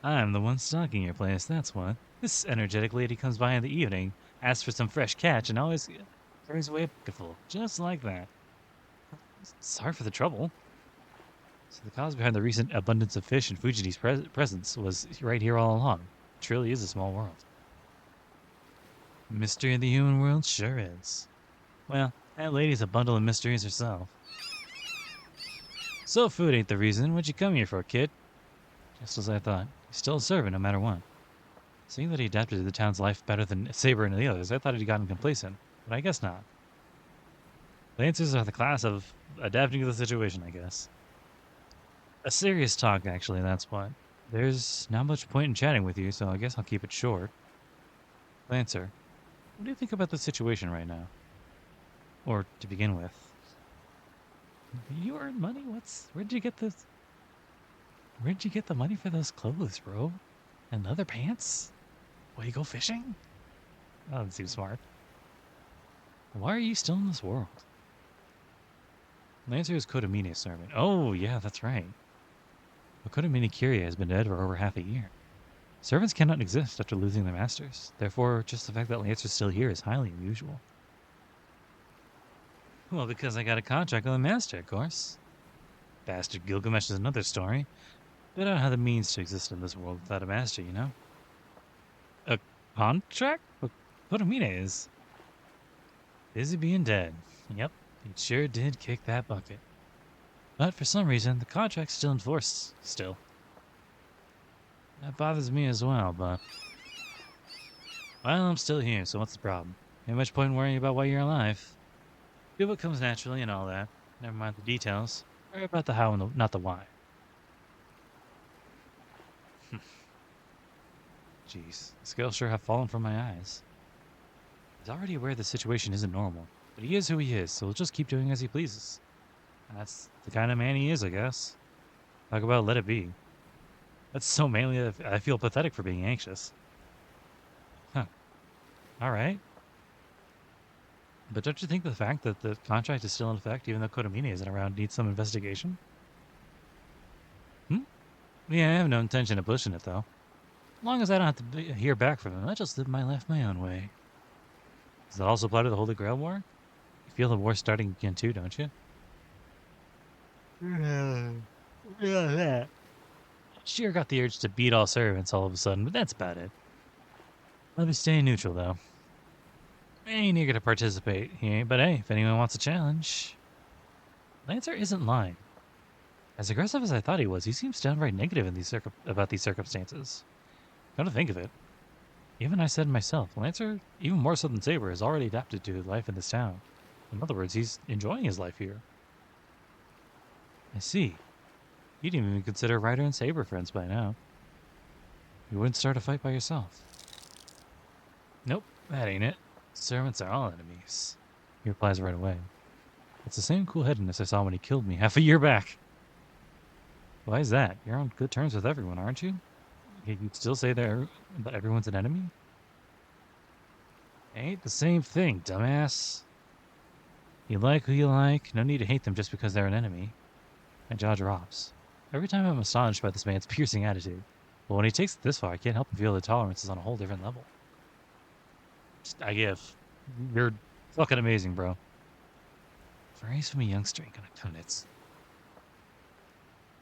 I'm the one stalking your place, that's what. This energetic lady comes by in the evening, asks for some fresh catch, and always carries away a bucketful, just like that. Sorry for the trouble. So the cause behind the recent abundance of fish in Fuji's presence was right here all along. It truly is a small world. Mystery in the human world sure is. Well, that lady's a bundle of mysteries herself. So food ain't the reason. What'd you come here for, kid? Just as I thought. He's still a servant no matter what. Seeing that he adapted to the town's life better than Saber and the others, I thought he'd gotten complacent. But I guess not. Lancers are the class of adapting to the situation, I guess. A serious talk, actually, that's what. There's not much point in chatting with you, so I guess I'll keep it short. Lancer, what do you think about the situation right now? Or to begin with. You earn money? Where'd you get this? Where'd you get the money for those clothes, bro? And leather pants? Will you go fishing? That doesn't seem smart. Why are you still in this world? Lancer is Kodamina's servant. Oh, yeah, that's right. But Kodamine Kiria has been dead for over half a year. Servants cannot exist after losing their masters. Therefore, just the fact that Lancer's still here is highly unusual. Well, because I got a contract with the master, of course. Bastard Gilgamesh is another story. But I don't have the means to exist in this world without a master, you know? A contract? What Kodamine is. Busy being dead. Yep, he sure did kick that bucket. But for some reason, the contract's still in force, still. That bothers me as well, but... Well, I'm still here, so what's the problem? Ain't much point in worrying about why you're alive. Do what comes naturally and all that. Never mind the details. Worry about the how and not the why. Jeez, the scales sure have fallen from my eyes. He's already aware the situation isn't normal, but he is who he is, so he'll just keep doing as he pleases. That's the kind of man he is, I guess. Talk about let it be. That's so manly that I feel pathetic for being anxious. Huh. Alright. But don't you think the fact that the contract is still in effect, even though Kodamine isn't around, needs some investigation? Yeah, I have no intention of pushing it, though. As long as I don't have to hear back from him, I just live my life my own way. Does that also apply to the Holy Grail War? You feel the war starting again too, don't you? Sure got the urge to beat all servants all of a sudden, but that's about it. I'll be staying neutral, though. I ain't eager to participate, but hey, if anyone wants a challenge... Lancer isn't lying. As aggressive as I thought he was, he seems downright negative in about these circumstances. Come to think of it, even I said myself, Lancer, even more so than Saber, has already adapted to life in this town. In other words, he's enjoying his life here. I see. You didn't even consider Ryder and Saber friends by now. You wouldn't start a fight by yourself. Nope, that ain't it. Servants are all enemies. He replies right away. It's the same cool-headedness I saw when he killed me half a year back. Why is that? You're on good terms with everyone, aren't you? You'd still say that everyone's an enemy? Ain't the same thing, dumbass. You like who you like. No need to hate them just because they're an enemy. My jaw drops. Every time I'm astonished by this man's piercing attitude. But when he takes it this far, I can't help but feel the tolerance is on a whole different level. I give. You're fucking amazing, bro. Phrase from a youngster ain't gonna cut it. Is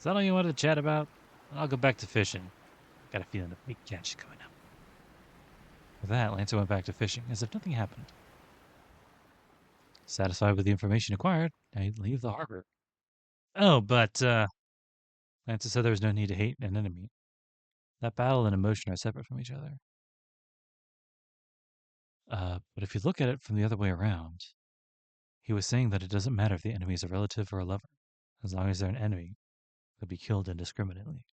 that all you wanted to chat about? I'll go back to fishing. Got a feeling a big catch is coming up. With that, Lancer went back to fishing, as if nothing happened. Satisfied with the information acquired, I leave the harbor. Oh, but, Lancer said there was no need to hate an enemy. That battle and emotion are separate from each other. But if you look at it from the other way around, he was saying that it doesn't matter if the enemy is a relative or a lover. As long as they're an enemy, they'll be killed indiscriminately.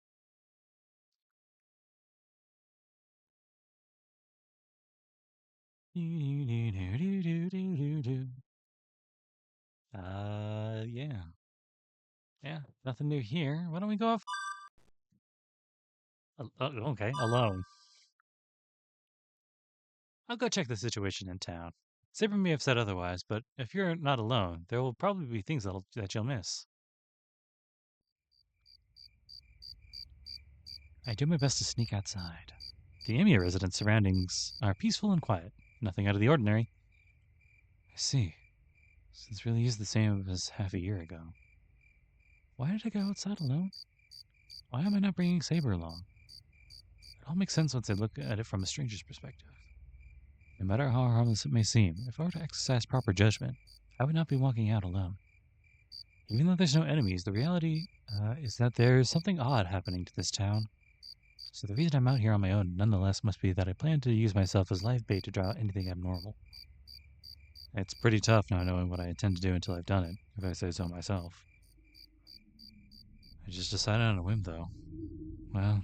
Yeah. Yeah, nothing new here. Why don't we go off? Okay, alone. I'll go check the situation in town. Saber may have said otherwise, but if you're not alone, there will probably be things that you'll miss. I do my best to sneak outside. The Emiyas residence surroundings are peaceful and quiet. Nothing out of the ordinary. I see. So this really is the same as half a year ago. Why did I go outside alone? Why am I not bringing Saber along? It all makes sense once I look at it from a stranger's perspective. No matter how harmless it may seem, if I were to exercise proper judgment, I would not be walking out alone. Even though there's no enemies, the reality is that there's something odd happening to this town. So the reason I'm out here on my own, nonetheless, must be that I plan to use myself as live bait to draw out anything abnormal. It's pretty tough not knowing what I intend to do until I've done it, if I say so myself. I just decided on a whim, though. Well,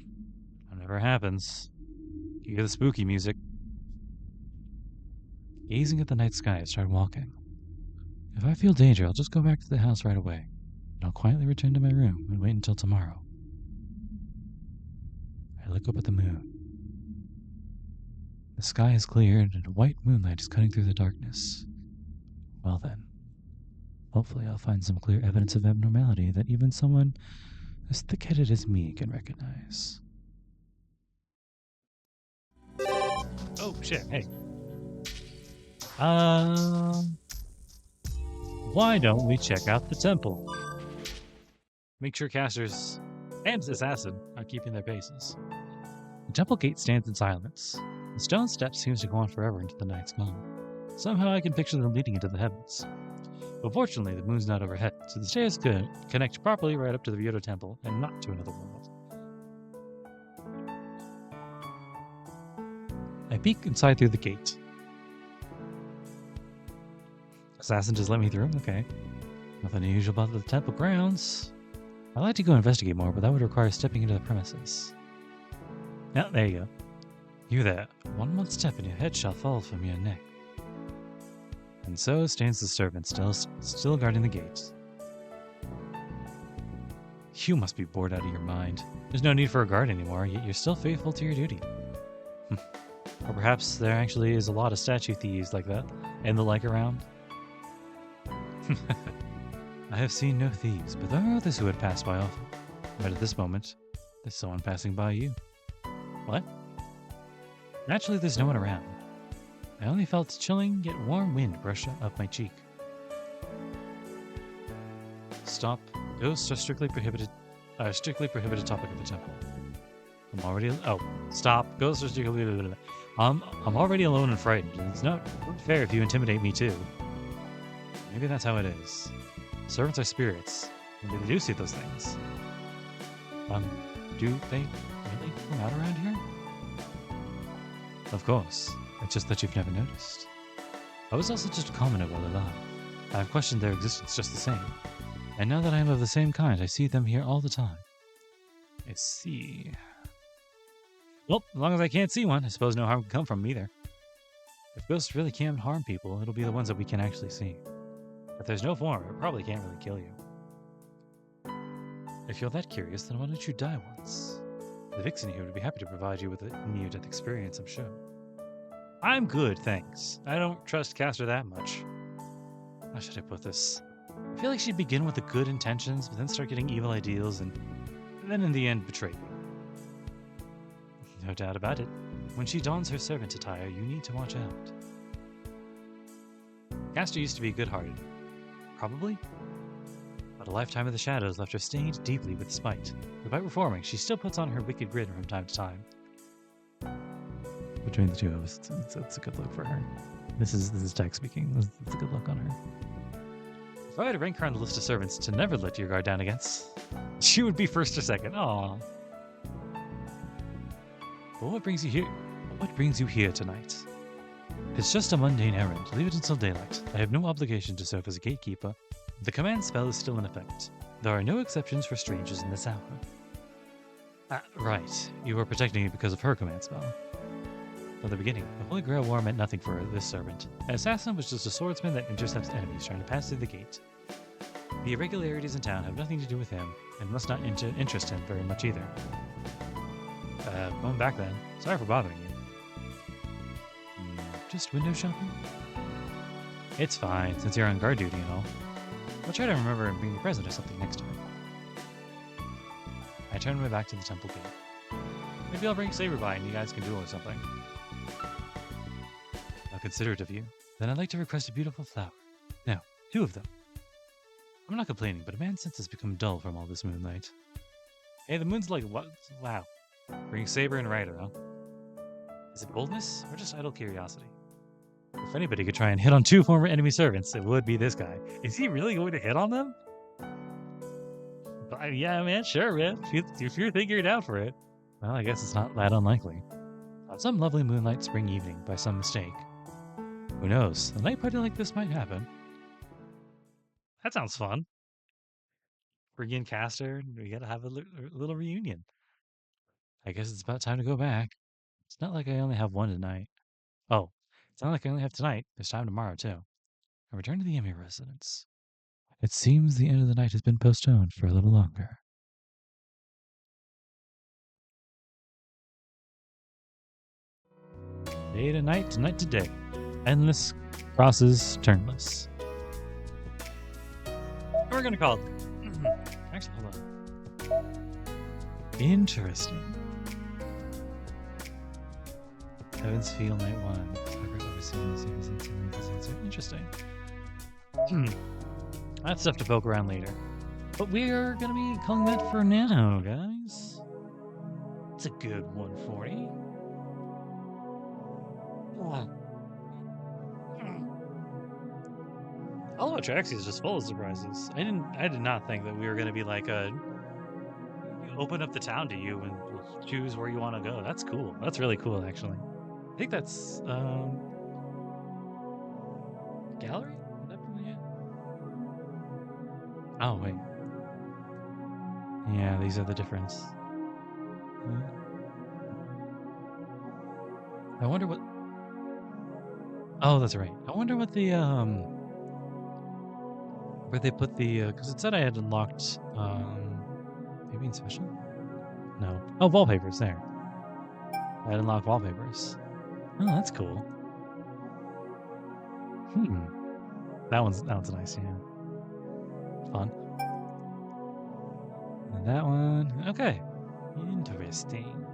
whatever happens. You hear the spooky music. Gazing at the night sky, I start walking. If I feel danger, I'll just go back to the house right away, and I'll quietly return to my room and wait until tomorrow. I look up at the moon. The sky is cleared, and a white moonlight is cutting through the darkness. Well then, hopefully I'll find some clear evidence of abnormality that even someone as thick-headed as me can recognize. Oh, shit, hey. Why don't we check out the temple? Make sure casters and assassin are keeping their paces. The temple gate stands in silence. The stone steps seems to go on forever into the night sky. Somehow I can picture them leading into the heavens. But fortunately, the moon's not overhead, so the stairs could connect properly right up to the Viodo temple and not to another world. I peek inside through the gate. Assassin just let me through? Okay. Nothing unusual about the temple grounds. I'd like to go investigate more, but that would require stepping into the premises. Yeah, there you go. You there. One more step and your head shall fall from your neck. And so stands the servant, still guarding the gates. You must be bored out of your mind. There's no need for a guard anymore, yet you're still faithful to your duty. Or perhaps there actually is a lot of statue thieves like that, and the like around. I have seen no thieves, but there are others who would pass by often. But at this moment, there's someone passing by you. What? Naturally, there's no one around. I only felt chilling yet warm wind brush up my cheek. Stop. Ghosts are strictly prohibited topic of the temple. Stop. Ghosts are strictly... I'm already alone and frightened, and it's not fair if you intimidate me too. Maybe that's how it is. Servants are spirits. Maybe they do see those things. Do they really come out around here? Of course. It's just that you've never noticed. I was also just a commoner while alive. I have questioned their existence just the same. And now that I am of the same kind, I see them here all the time. I see. Well, as long as I can't see one, I suppose no harm can come from them either. If ghosts really can't harm people, it'll be the ones that we can actually see. If there's no form, it probably can't really kill you. If you're that curious, then why don't you die once? The Vixen here would be happy to provide you with a near-death experience, I'm sure. I'm good, thanks. I don't trust Castor that much. How should I put this? I feel like she'd begin with the good intentions, but then start getting evil ideals, and then in the end betray you. No doubt about it. When she dons her servant attire, you need to watch out. Castor used to be good-hearted. Probably? But a lifetime of the shadows left her stained deeply with spite. Despite reforming, she still puts on her wicked grin from time to time. Between the two of us, it's a good look for her. This is Jack speaking. It's a good look on her. If I had to rank her on the list of servants to never let your guard down against, she would be first or second. Aww. But what brings you here? What brings you here tonight? If it's just a mundane errand, leave it until daylight. I have no obligation to serve as a gatekeeper. The command spell is still in effect. There are no exceptions for strangers in this hour. Right. You were protecting me because of her command spell. From the beginning, the Holy Grail War meant nothing for this servant. An assassin was just a swordsman that intercepts enemies trying to pass through the gate. The irregularities in town have nothing to do with him, and must not interest him very much either. Going back then. Sorry for bothering you. Just window shopping? It's fine, since you're on guard duty and all. I'll try to remember and bring you a present or something next time. I turn my back to the temple gate. Maybe I'll bring Saber by and you guys can duel or something. How considerate of you. Then I'd like to request a beautiful flower. No, 2 of them. I'm not complaining, but a man's sense has become dull from all this moonlight. Hey, the moon's like, what? Wow. Bring Saber and Ryder, huh? Is it boldness or just idle curiosity? If anybody could try and hit on 2 former enemy servants, it would be this guy. Is he really going to hit on them? But, yeah, man, sure, man. If you think you're down for it. Well, I guess it's not that unlikely. On some lovely moonlight spring evening, by some mistake. Who knows? A night party like this might happen. That sounds fun. Bring in Castor, we gotta have a little reunion. I guess it's about time to go back. It's not like I only have one tonight. Oh, it's not like I only have tonight. There's time tomorrow, too. I return to the Emmy residence. It seems the end of the night has been postponed for a little longer. Day to night to day. Endless crosses, turnless. We're gonna call it. Actually, hold on. Interesting. Heaven's Feel Night 1. Interesting. That's stuff to poke around later. But we're gonna be calling that for now, guys. It's a good 140. All of Ataraxia is just full of surprises. I did not think that we were gonna be like open up the town to you and choose where you want to go. That's cool. That's really cool, actually. I think that's gallery? Would that be it? Oh wait. Yeah, these are the difference. I wonder what. Oh, that's right. I wonder what the where they put the because it said I had unlocked maybe in special. No. Oh, wallpapers there. I had unlocked wallpapers. Oh, that's cool. That one's nice, yeah. Fun. And that one. Okay. Interesting.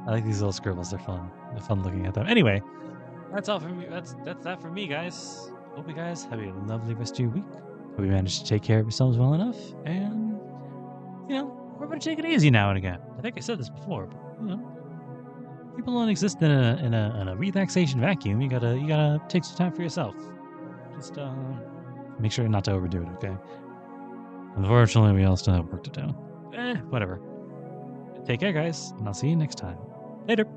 I like these little scribbles, they're fun. They're fun looking at them. Anyway, that's all for me. That's that for me, guys. Hope you guys have a lovely rest of your week. Hope you managed to take care of yourselves well enough. And we're gonna take it easy now and again. I think I said this before, but people don't exist in a relaxation vacuum. You gotta take some time for yourself. Just make sure not to overdo it, okay? Unfortunately, we all still have work to do. Whatever. Take care, guys, and I'll see you next time. Later.